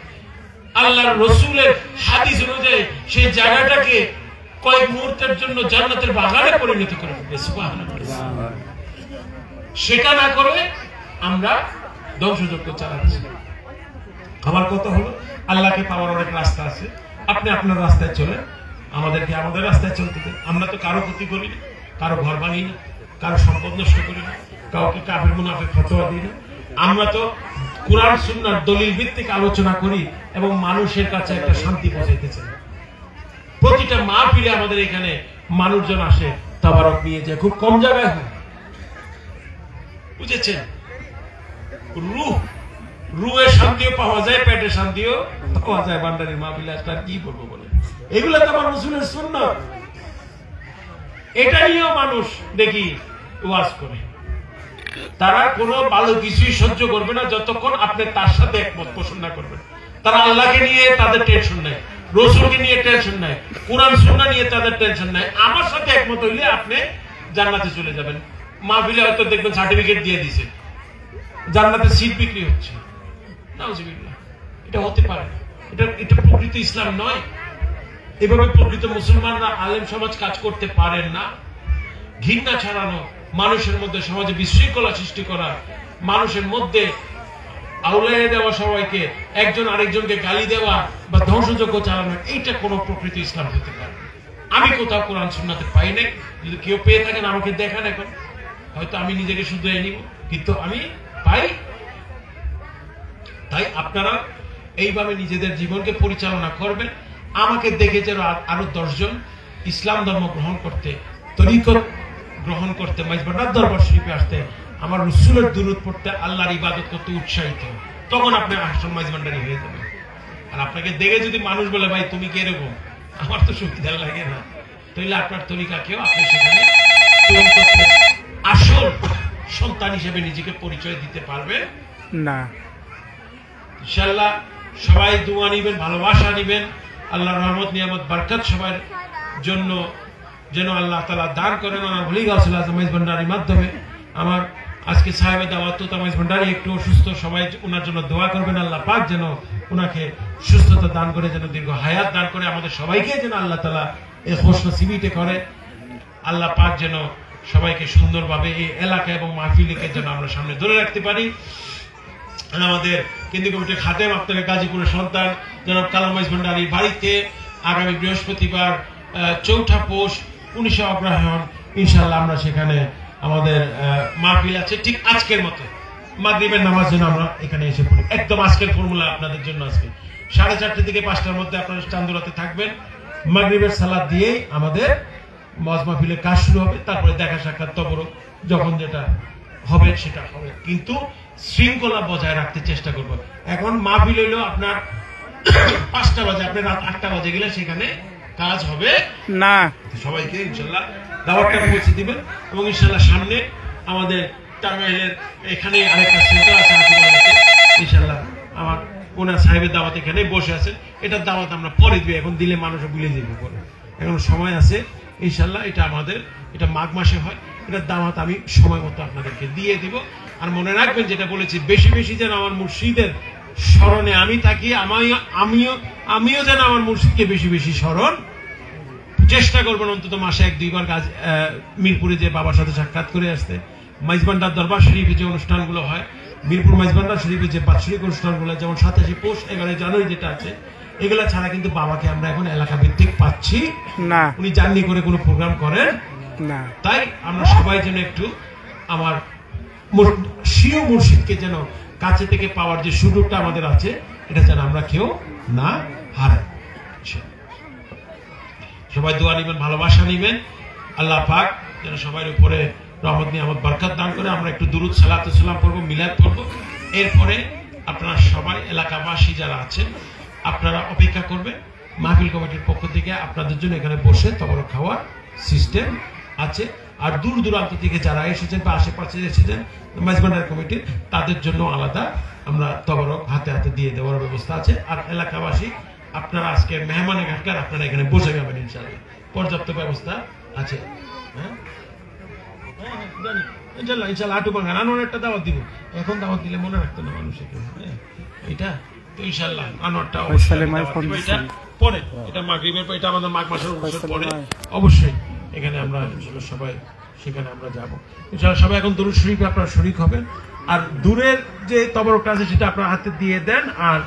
আল্লাহর রাসূলের হাদিস অনুযায়ী সেই জায়গাটাকে কয়েক মুহূর্তের জন্য জান্নাতের বাগানে পরিণত করে দেবে। সুবহানাল্লাহ। সেটা না করে আমরা ধ্বংসযজ্ঞ চালাচ্ছি। আমার কথা হলো আল্লাহকে পাওয়ার অনেক রাস্তা আছে, আপনি আপনার রাস্তায় চলেন, আমাদেরকে আমাদের রাস্তায় চলতে দেন। আমরা তো কারো ক্ষতি করি না, কারো ঘর ভাঙি না, কারো সম্পদ নষ্ট করি না, কাউকে কাফের মুনাফিক ফতোয়া দিই না। আমরা তো কোরআন সুন্নাহর দলিল ভিত্তিক আলোচনা করি এবং মানুষের কাছে একটা শান্তি পৌঁছাইতে চাই। প্রতিটা মাহফিলে আমাদের এখানে মানুষজন আসে, তাবারক নিয়ে যায়, খুব কম জায়গায় হয়। বুঝেছেন? রুহের শান্তিও পাওয়া যায়, পেটের শান্তিও পাওয়া যায় ভান্ডারির মাহফিলে আসলে। আর কি বলবো বলে, এগুলো তো আমার রাসূলের সুন্নাত। এটা নিয়েও মানুষ দেখি ওয়াজ করে, তারা কোনো ভালো কিছুই সহ্য করবে না যতক্ষণ আপনি তার সাথে একমত পোষণ না করবেন। তারা আল্লাহকে নিয়ে তাদের টেনশন নাই, রাসূলকে নিয়ে টেনশন নাই, কোরআন সুন্নাহ নিয়ে তাদের টেনশন নাই। আমার সাথে একমত হইলে আপনি জান্নাতে চলে যাবেন। মাহফিলে হয়তো দেখবেন সার্টিফিকেট দিয়ে দিয়েছে, জান্নাতে সিট বিক্রি হচ্ছে। নাউজুবিল্লাহ, এটা হতে পারে না। এটা প্রকৃত ইসলাম নয়। এভাবে প্রকৃত মুসলমানরা, আলেম সমাজ কাজ করতে পারেন না। ঘৃণা ছড়ানো, মানুষের মধ্যে সমাজে বিশৃঙ্খলা সৃষ্টি করা, মানুষের মধ্যে আউলাইয়া দেওয়া সবাইকে, একজন আরেকজনকে গালি দেওয়া বা ধ্বংসযজ্ঞ চালানো, এইটা কোনো প্রকৃতি ইসলাম হতে পারে না। আমি কোথাও কোরআন সুন্নাতে পাই নাই। যদি কেউ পেয়ে থাকেন আমাকে দেখান, এখন হয়তো আমি নিজেকে শুধরে নিব, কিন্তু আমি পাই। তাই আপনারা এইভাবে নিজেদের জীবনকে পরিচালনা করবেন। আমাকে দেখে যেন আরো 10 জন ইসলাম ধর্ম গ্রহণ করতে, তরিকত গ্রহণ করতে, মাইজবান্ডার দরবার শরীফে আসতে, আমার রাসূলের দুরূদ পড়তে, আল্লাহর ইবাদত করতে উৎসাহিত, তখন আপনি আসল মাইজবান্ডারি হয়ে যাবেন। আর আপনাকে দেখে যদি মানুষ বলে ভাই তুমি কি এরকম, আমার তো সুবিধা লাগে না, তাহলে আপনার তরিকাকেও আপনি সেখানে পূরণ করতে, আসল সন্তান হিসেবে নিজেকে পরিচয় দিতে পারবেন না। ইনশাআল্লাহ সবাই দোয়া নিবেন, ভালোবাসা নিবেন। আল্লাহর রহমত নিয়ামত বরকত সবার জন্য যেন আল্লাহ তাআলা দান করেন। আমার ভুলি গাউসুল আজম মাইজ ভান্ডারির মাধ্যমে আমার আজকে সাহেবে দাওয়াত মাইজ ভান্ডারি একটু অসুস্থ, সবাই ওনার জন্য দোয়া করবেন। আল্লাহ পাক যেন ওনাকে সুস্থতা দান করে, যেন দীর্ঘ হায়াত দান করে, আমাদের সবাইকে যেন আল্লাহ তাআলা এই খুশনসিবিতে করে। আল্লাহ পাক যেন সবাইকে সুন্দরভাবে এই এলাকা এবং মাহফিলকে যেন আমরা সামনে ধরে রাখতে পারি। আমাদের কেন্দ্রীয় কমিটির খাদেম, আপনাদের গাজীপুরের সন্তান জনাব কালাম মাইজ ভান্ডারির বাড়িতে আগামী বৃহস্পতিবার 4 পৌষ 19 অগ্রহায়ণ ইনশাআল্লাহ আমরা সেখানে আমাদের মাহফিল আছে, ঠিক আজকের মতো মাগরিবের নামাজ যেন আমরা এখানে এসে পড়ি। একদম আজকের ফর্মুলা আপনাদের জন্য আজকে 4:30 থেকে 5টার মধ্যে আপনারা চান্দুরাতে থাকবেন। মাগরিবের সালাত দিয়েই আমাদের ওয়াজ মাহফিলের কাজ শুরু হবে, তারপরে দেখা সাক্ষাৎ তবরক যখন যেটা হবে সেটা হবে, কিন্তু শৃঙ্খলা বজায় রাখতে চেষ্টা করব। এখন মাহফিল হইলো আপনার 5টা বাজে, আপনি রাত 8টা বাজে গেলে সেখানে কাজ হবে না। সবাইকে ইনশাআল্লাহ দাওয়াতটা পৌঁছে দিবেন। এবং ইনশাআল্লাহ সামনে আমাদের টাঙ্গাইলের এখানে আরেকটা সেন্টার আছে হাতিবাগাতে, ইনশাআল্লাহ আমার ওনার সাহেবের দাওয়াত এখানে বসে আছেন। এটার দাওয়াত আমরা পরে দিই, এখন দিলে মানুষও ভুলে যাবে পরে, এখন সময় আছে ইনশাআল্লাহ। এটা আমাদের এটা মাঘ মাসে হয়, এটার দাওয়াত আমি সময় মতো আপনাদেরকে দিয়ে দিব। আর মনে রাখবেন যেটা বলেছি, বেশি বেশি যেন আমার মুর্শিদের স্মরণে আমি থাকি, আমিও যেন আমার মুর্শিদকে বেশি বেশি স্মরণ চেষ্টা করবেন। অন্তত মাসে 1-2 বার মিরপুরে যে বাবার সাথে সাক্ষাৎ করে আসতে, মাইজবান্ডার দরবার শরীফে যে অনুষ্ঠানগুলো হয়, মিরপুর মাইজবান্ডার শরীফে যে বাৎসরিক অনুষ্ঠানগুলো, যেমন 27 পৌষ 11 জানুয়ারি যেটা আছে, এগুলা ছাড়া কিন্তু বাবাকে আমরা এখন এলাকা ভিত্তিক পাচ্ছি না। উনি জার্নি করে কোনো প্রোগ্রাম করেন না। তাই আমরা সবাই যেন একটু আমার স্বীয় মুর্শিদকে যেন কাছে থেকে পাওয়ার যে সুযোগটা আমাদের আছে, এটা যেন আমরা কেউ না হারাই। সবাই দোয়া নিবেন, ভালোবাসা নিবেন। আল্লাহ পাক যেন সবার উপরে রহমত নিয়ামত বরকত দান করে। আমরা একটু দুরুদ সালাত সালাম করবো, মিলাদ করবো। এরপরে আপনারা সবাই এলাকাবাসী যারা আছেন আপনারা অপেক্ষা করবেন। মাহফিল কমিটির পক্ষ থেকে আপনাদের জন্য এখানে বসে তবরক খাওয়ার সিস্টেম আছে। আর দূর দূরান্ত থেকে যারা এসেছেন বা আশেপাশে এসেছেন মাইজবান্ডার কমিটির, তাদের জন্য আলাদা আমরা তবরক হাতে হাতে দিয়ে দেওয়ার ব্যবস্থা আছে। আর এলাকাবাসী আপনারা আজকে মেহমানে ঘাটকার আপনারা এখানে বসে যাবেন ইনশাআল্লাহ, পর্যাপ্ত ব্যবস্থা আছে। হ্যাঁ জানি ইনশাআল্লাহ, ইনশাআল্লাহ আটু বাঙান আনোয়ারটা দাওয়াত দিব। এখন দাওয়াত দিলে মনে রাখতো না মানুষকে, এটা তো ইনশাআল্লাহ আনোয়ারটা পরে, এটা মাগরিবের পরে, এটা আমাদের মাঘ মাসের পরে অবশ্যই এখানে আমরা সবাই সেখানে আমরা যাবো ইনশাআল্লাহ। সবাই এখন দুরূদ শরীফে আপনারা শরীক হবেন। আর দূরের যে তবরকটা আছে সেটা আপনার হাতে দিয়ে দেন। আর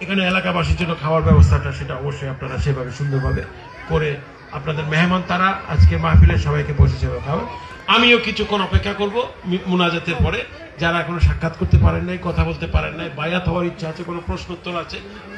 এখানে এলাকাবাসীর জন্য খাওয়ার ব্যবস্থাটা সেটা অবশ্যই আপনারা সেভাবে সুন্দরভাবে করে আপনাদের মেহমান তারা আজকে মাহফিলে সবাইকে বসে সেবা খাওয়াবে। আমিও কিছুক্ষণ অপেক্ষা করব মুনাজাতের পরে। যারা এখনো সাক্ষাৎ করতে পারেন নাই, কথা বলতে পারেন নাই, বায়াত হওয়ার ইচ্ছা আছে, কোনো প্রশ্ন উত্তর আছে,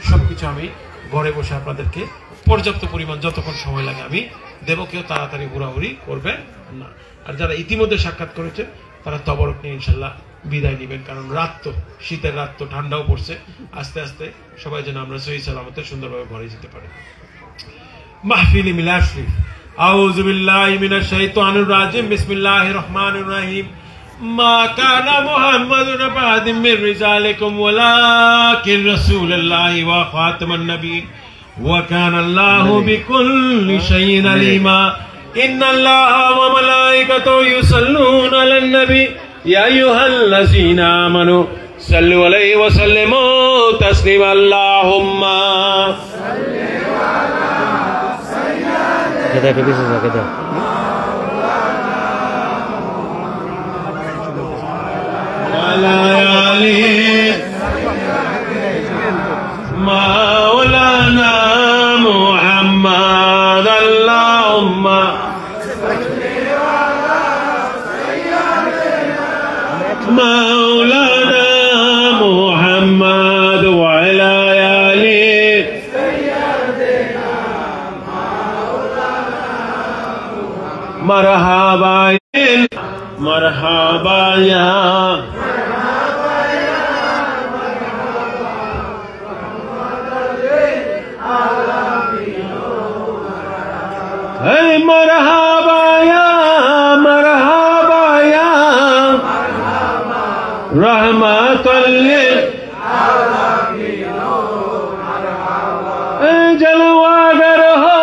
সবকিছু আমি ঘরে বসে আপনাদেরকে পর্যাপ্ত পরিমাণ যতক্ষণ সময় লাগে আমি দেব। কেউ তাড়াতাড়ি হুড়াহুড়ি করবেন না। আর যারা ইতিমধ্যে সাক্ষাৎ করেছেন তারা তবরক নিয়ে ইনশাল্লাহ বিদায় নেবেন, কারণ রাত তো শীতের রাত তো, ঠান্ডাও পড়ছে। আস্তে আস্তে সবাই যেন আমরা সহি সালামতে সুন্দরভাবে ঘরে যেতে পারি। মাহফিল মিলাদ শরীফ। আউযু বিল্লাহি মিনাশ শাইতানির রাজিম। বিসমিল্লাহির রহমানির রহিম। মা কানা মুহাম্মাদুন আবাদিম মির রিজালিকুম ওয়ালাকিন রাসূলুল্লাহি ওয়া খাতামান নবিয়্যিন ওয়া কানা আল্লাহু বিকুল্লি শাইইন আলিমা। ইন্নাল্লাহা ওয়া মালাইকাতাহু ইউসাল্লুনা আলান নবী ইয়া আইয়ুহাল্লাযীনা আমানু সাল্লু আলাইহি ওয়া সাল্লিমু তাসলিমা। আল্লাহুম্মা সাল্লি আলা সাইয়্যিদিনা কেদা কেদা কেদা আলা আলিহি मौलाना मुहम्मद अल्लाहुम्मा मौलाना मुहम्मद वअला आली मरहबा मरहबा या मरहबा या रहमतुल लिल जलवागर हो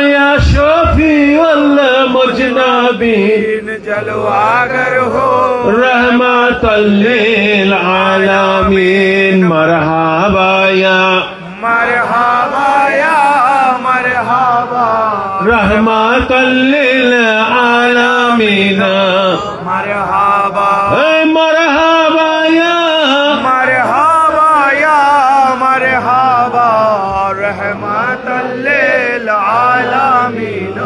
या शफीउल मुजनबीन जलवागर हो रहमतुल लिल आलमीन मरहबा या मरहबा या मरहबा रहमतुल लिल आलमीन मरहबा मरहबा या मरहबा या मरहबा रहमतुल लिल आलमीन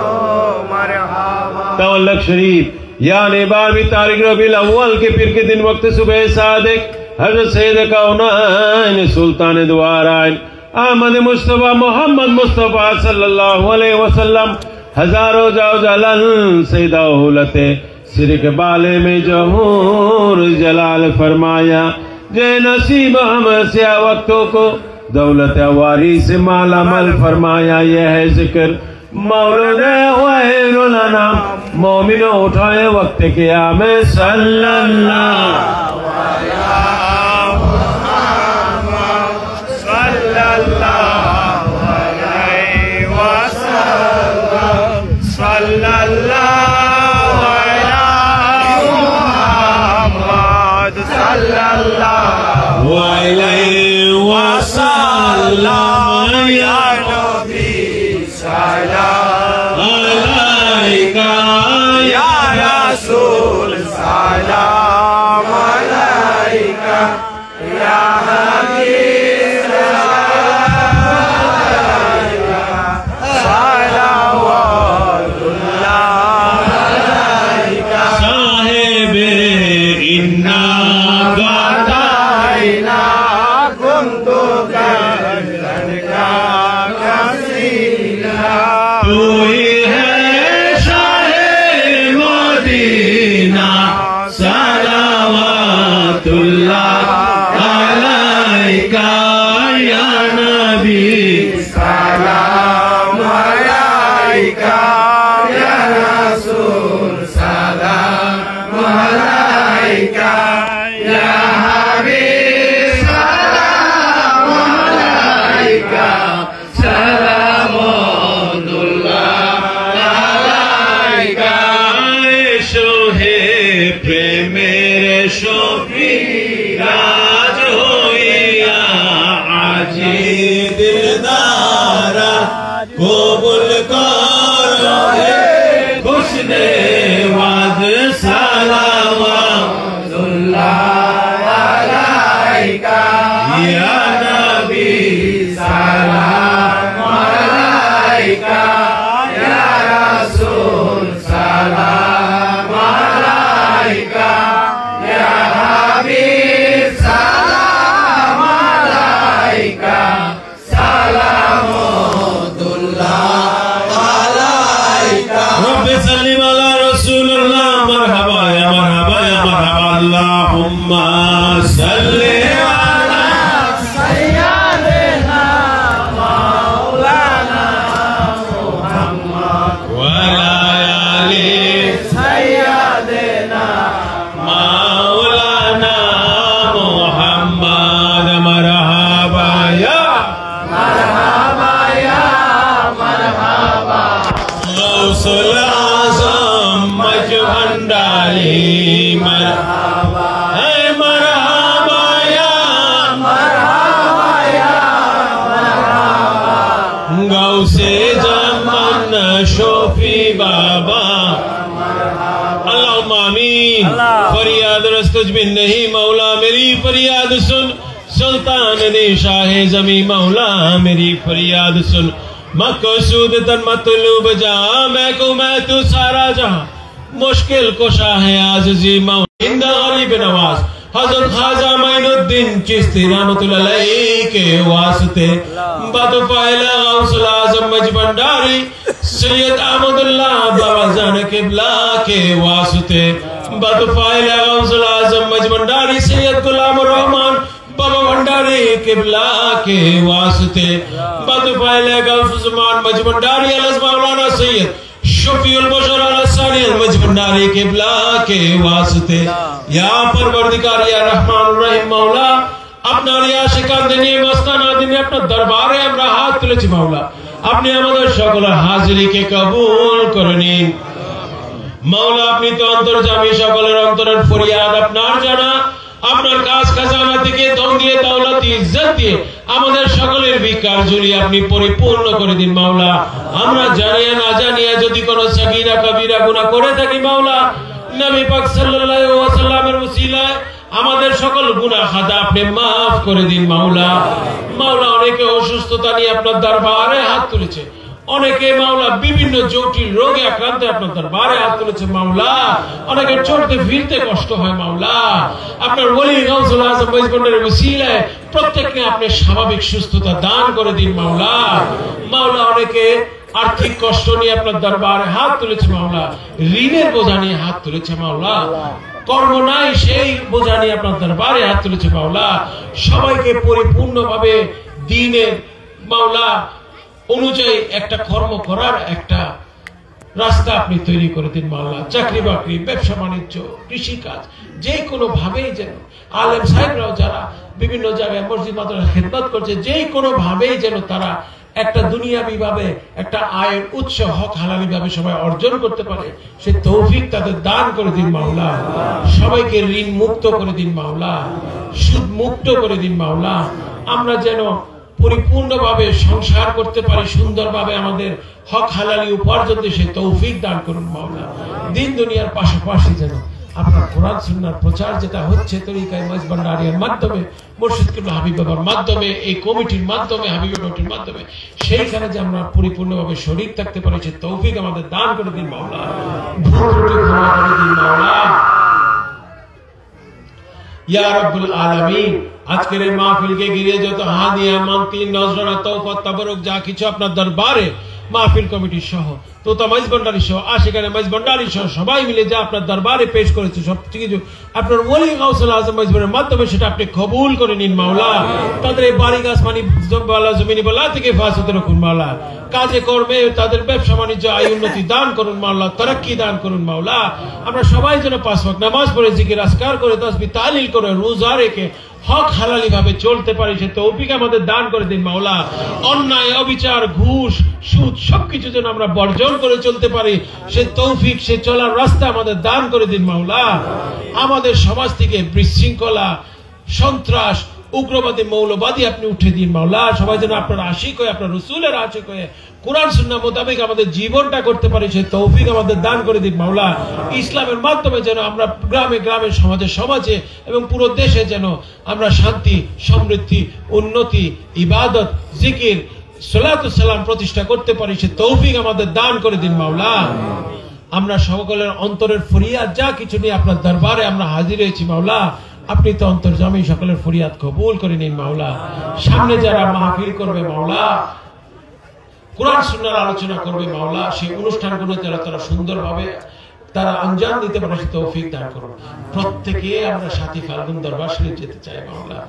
मरहबा। तवल्लक शरीफ यानी 12वीं तारीख रबीउल अव्वल के पीर के दिन वक्त सुबह सादिक हजरत सैयद कौनैन सुल्तान द्वाराइन अहमद मुस्तफा मोहम्मद मुस्तफा सल्लल्लाहु अलैहि वसल्लम हजारों जाओ जलन से दौलते सिर के बाले में जहूर जलाल फरमाया जय नसीब हम से वक्तों को दौलत वारी से माला मल फरमाया यह है जिक्र मौलना मोमिन उठाए वक्त किया में सल्लल्लाहु अलैहि वसल्लम सल्लल्लाहु अलैहि वसल्लम या नबी सलाम अलैका या रसूल सलाम अलैका या हबीब सलावतुल्लाह अलैका साहिबे इन्ना तू ही है शाहे मदीना सलावतुल्लाह अलैका या नबी सलाम अलैका या रसूल सलाम अलैका या हबीब सलाम अलैका मेरे शोफी राज होइया आजी दिलदारा कबूल करो खुश नवाज सलावतुल्लाह अलैका या नबी सलाम अलैका या रसूल सलाम अलैका या हबीब सलाम अलैका सलामुल्लाह अलैका रब्बि सल्ली अला रसूलिल्लाह मरहबा या मरहबा या मरहबा अल्लाहुम्मा सल्ली अला सय्यिदना मौलाना मुहम्मद व अला आलि सय्यिदना मौलाना मुहम्मद मरहबा या मरहबा गौसुल आज़म मज भंडारी मरहबा है मरहबा या मरहबा गौसे जमन शोफी बाबा अल्लाहुम्मा आमीन। फरियाद रस तुझ बिन नहीं मौला मेरी फरियाद सुन सुल्तान ने शाहे जमी मौला मेरी फरियाद सुन मकसूद तन मतलूब जा मैं को मैं तू सारा जहां मुश्किल कुशा है आज़िज़ी मौला इंदा गरीब नवाज हज़रत ख्वाजा मोइनुद्दीन चिश्ती रहमतुल्लाह अलैहि के वास्ते बदफाइला गौसुल आज़म मज भंडारी सैयद अहमदुल्लाह बाबा जान किबला के वास्ते बदफाइला गौसुल आज़म मज भंडारी सैयद गुलाम रहमान बाबा भंडारी किबला के वास्ते बदफाइला गौसुल ज़मान मज भंडारी अलस मौलाना सैयद शफीउल बशर अलसानी मज भंडारी किबला के वास्ते या परवरदिगार या रहमान रहीम मौला আপনার আশিকানদের নিয়ে মস্তানাদের নিয়ে আপনার দরবারে আমরা হাত তুলেছি মাওলা আপনি আমাদের সকলের হাজিরিকে কবুল করে নিন মাওলা আপনি তো অন্তর্যামী সকলের অন্তরের ফরিয়াদ আপনার জানা আপনার কাজ খাজানা থেকে দম দিয়ে দৌলত ইজ্জত দিয়ে আমাদের সকলের বিকার ঝুলি আপনি পরিপূর্ণ করে দিন মাওলা আমরা জানিয়া না জানিয়া যদি কোনো সগীরা কবিরা গুনাহ করে থাকি মাওলা নবী পাক সাল্লাল্লাহু আলাইহি ওয়াসাল্লামের ওসিলায় আমাদের সকল গুনাহ খাতা আপনি maaf করে দিন মাওলা মাওলা অনেকে অসুস্থতা নিয়ে আপনার দরবারে হাত তুলেছে অনেকে মাওলা বিভিন্ন জটিল রোগে আক্রান্ত আপনার দরবারে হাত তুলেছে মাওলা অনেকে চলতে ফিরতে কষ্ট হয় মাওলা আপনার ওলি গাউসুল আজম মজবন্ডের ওসিলায় প্রত্যেককে আপনি স্বাভাবিক সুস্থতা দান করে দিন মাওলা মাওলা অনেকে আর্থিক কষ্ট নিয়ে আপনার দরবারে হাত তুলেছে মাওলা ঋণের বোঝা নিয়ে হাত তুলেছে মাওলা কর্ম নাই সেই বোঝা নিয়ে আপনার দরবারে হাত তুলেছে মাওলা সবাইকে পরিপূর্ণভাবে দ্বীনের মাওলা অনুযায়ী একটা কর্ম করার একটা রাস্তা আপনি তৈরি করে দিন মাওলা চাকরি বাকরি ব্যবসা বাণিজ্য কৃষি কাজ যে কোনো ভাবেই যেন আলেম সাহেবরাও যারা বিভিন্ন জায়গায় মসজিদ মাদ্রাসা খেদমত করছে যে কোনো ভাবেই যেন তারা একটা দুনিয়াবি ভাবে একটা আয়ের উৎস হক হালালি ভাবে সবাই অর্জন করতে পারে সেই তৌফিক তাদের দান করে দিন মাওলা সবাইকে ঋণ মুক্ত করে দিন মাওলা সুদ মুক্ত করে দিন মাওলা আমরা যেন পরিপূর্ণভাবে সংসার করতে পারি সুন্দরভাবে আমাদের হক হালালি উপার্জন দিয়ে সেই তৌফিক দান করুন মাওলা দিন দুনিয়ার পাশাপাশি যেন আপনার কোরআন সুন্নাহর প্রচার যেটা হচ্ছে তরিকায়ে মজ ভান্ডারিয়ার মাধ্যমে মুর্শিদ কিবলা হাবিব বাবার মাধ্যমে এই কমিটির মাধ্যমে হাবিব কমিটির মাধ্যমে সেইখানে যে আমরা পরিপূর্ণভাবে শরীক থাকতে পারি সেই তৌফিক আমাদের দান করে দিন মাওলা ভুল ত্রুটি ক্ষমা করে দিন মাওলা ইয়া রাব্বুল আলামিন আজকের এই মাহফিলকে ঘিরে যত হাদিয়া মানতি নজরানা তওফা তাবারুক যা কিছু আপনার দরবারে মাহফিল কমিটি সহ তোতা মজ ভান্ডারী সহ আশিকানে মজ ভান্ডারী সহ সবাই মিলে যা আপনার দরবারে পেশ করেছে সব কিছু আপনার ওলি গাউসুল আজম মজবুরের মাধ্যমে সেটা আপনি কবুল করে নিন মাওলা তাদের এই বাড়ি গাছ মানি জমিনি বলা থেকে হেফাজত রাখুন মাওলা কাজে কর্মে তাদের ব্যবসা বাণিজ্য আয় উন্নতি দান করুন মাওলা তরক্কি দান করুন মাওলা আমরা সবাই যেন পাঁচ ওয়াক্ত নামাজ পড়ে জিকির আজকার করে তাসবিহ তাহলিল করে রোজা রেখে হক হালালি ভাবে চলতে পারি সে তৌফিক আমাদের দান করে দিন মাওলা অন্যায় অবিচার ঘুষ সুদ সবকিছু যেন আমরা বর্জন করে চলতে পারি সে তৌফিক সে চলার রাস্তা আমাদের দান করে দিন মাওলা আমাদের সমাজ থেকে বিশৃঙ্খলা সন্ত্রাস উগ্রবাদী মৌলবাদী আপনি উঠে দিন মাওলা সবাই যেন আপনার আশিক হয়ে আপনার রাসূলের আশিক হয়ে কোরআন সুন্নাহ মোতাবেক আমাদের জীবনটা করতে পারি সেই তৌফিক আমাদের দান করে দিন মাওলা ইসলামের মাধ্যমে যেন আমরা গ্রামে গ্রামে সমাজে সমাজে এবং পুরো দেশে যেন আমরা শান্তি সমৃদ্ধি উন্নতি ইবাদত জিকির সালাতু সালাম প্রতিষ্ঠা করতে পারি সেই তৌফিক আমাদের দান করে দিন মাওলা আমরা সকলের অন্তরের ফরিয়াদ যা কিছু নিয়ে আপনার দরবারে আমরা হাজির হয়েছি মাওলা আপনি তো অন্তর্যামী সকলের ফরিয়াদ কবুল করে নিন মাওলা সামনে যারা মাহফিল করবে মাওলা কোরআন সুন্নাহর আলোচনা করবে মাওলা সেই অনুষ্ঠানগুলো তারা সুন্দরভাবে তারা আঞ্জাম দিতে পারে সেই তৌফিক দান করুন প্রত্যেকে আমরা সাথী ফাল্গুন দরবার শরীফ যেতে চাই মাওলা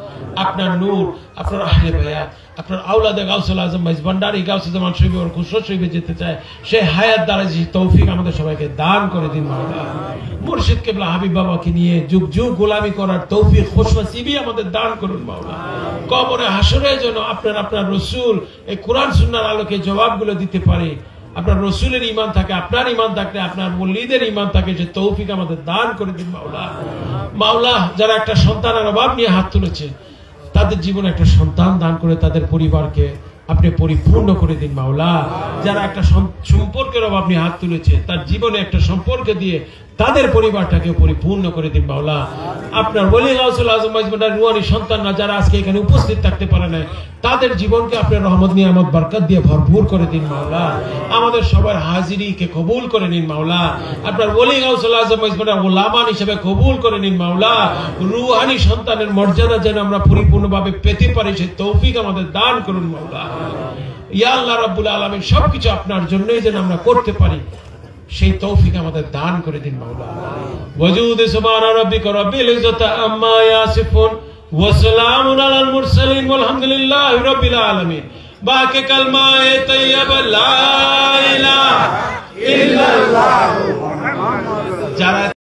আপনার নূর আপনার আহলে বায়াত আপনার আওলাদে গাউসুল আজম মজ ভান্ডারী গাউসুল জামান শরীফ আর খুশরো শরীফে যেতে চাই সেই হায়াত দ্বারা যে তৌফিক আমাদের সবাইকে দান করে দিন মাওলা মুর্শিদ কিবলা হাবিব বাবাকে নিয়ে যুগ যুগ গোলামি করার তৌফিক খুশনসিবি আমাদের দান করুন মাওলা কবরে হাসরে যেন আপনার রাসূল এই কোরআন সুন্নাহর আলোকে জবাবগুলো দিতে পারে আপনার রাসূলের ঈমান থাকে আপনার ঈমান থাকলে আপনার মুরিদের ঈমান থাকে যে তৌফিক আমাদের দান করে দিন মাওলা মাওলা যারা একটা সন্তানের অভাব নিয়ে হাত তুলেছে তাদের জীবনে একটা সন্তান দান করে তাদের পরিবারকে আপনি পরিপূর্ণ করে দিন মাওলা যারা একটা সম্পর্কের অভাব নিয়ে হাত তুলেছে তার জীবনে একটা সম্পর্ক দিয়ে তাদের পরিবারটাকে পরিপূর্ণ করে দিন মাওলা। আপনার ওলি গাউসুল আজম মজমুদার রুহানি সন্তানরা যারা আজকে এখানে উপস্থিত থাকতে পারে না, তাদের জীবনকে আপনার রহমত নিয়ামত বরকত দিয়ে ভরপুর করে দিন মাওলা। আমাদের সবার হাজিরিকে কবুল করে নিন মাওলা। আপনার ওলি গাউসুল আজম মজমুদার ওলামান হিসেবে কবুল করে নিন মাওলা। রুহানি সন্তানের মর্যাদা যেন আমরা পরিপূর্ণভাবে পেতে পারি, সেই তৌফিক আমাদের দান করুন মাওলা। ইয়া আল্লাহ রাব্বুল আলামিন, সবকিছু আপনার জন্যই যেন আমরা করতে পারি, সেই তৌফিক আমাদের দান করে দিন মাওলা। ওয়াজুদ সুবহান রাব্বিকা রাব্বিল ইজ্জাতি আম্মা ইয়াসিফুন ওয়া সালামুন আলাল মুরসালিন ওয়ালহামদুলিল্লাহি রাব্বিল আলামিন। বাকি কালমায়ে তাইয়্যিবা লা ইলাহা ইল্লাল্লাহ। যারা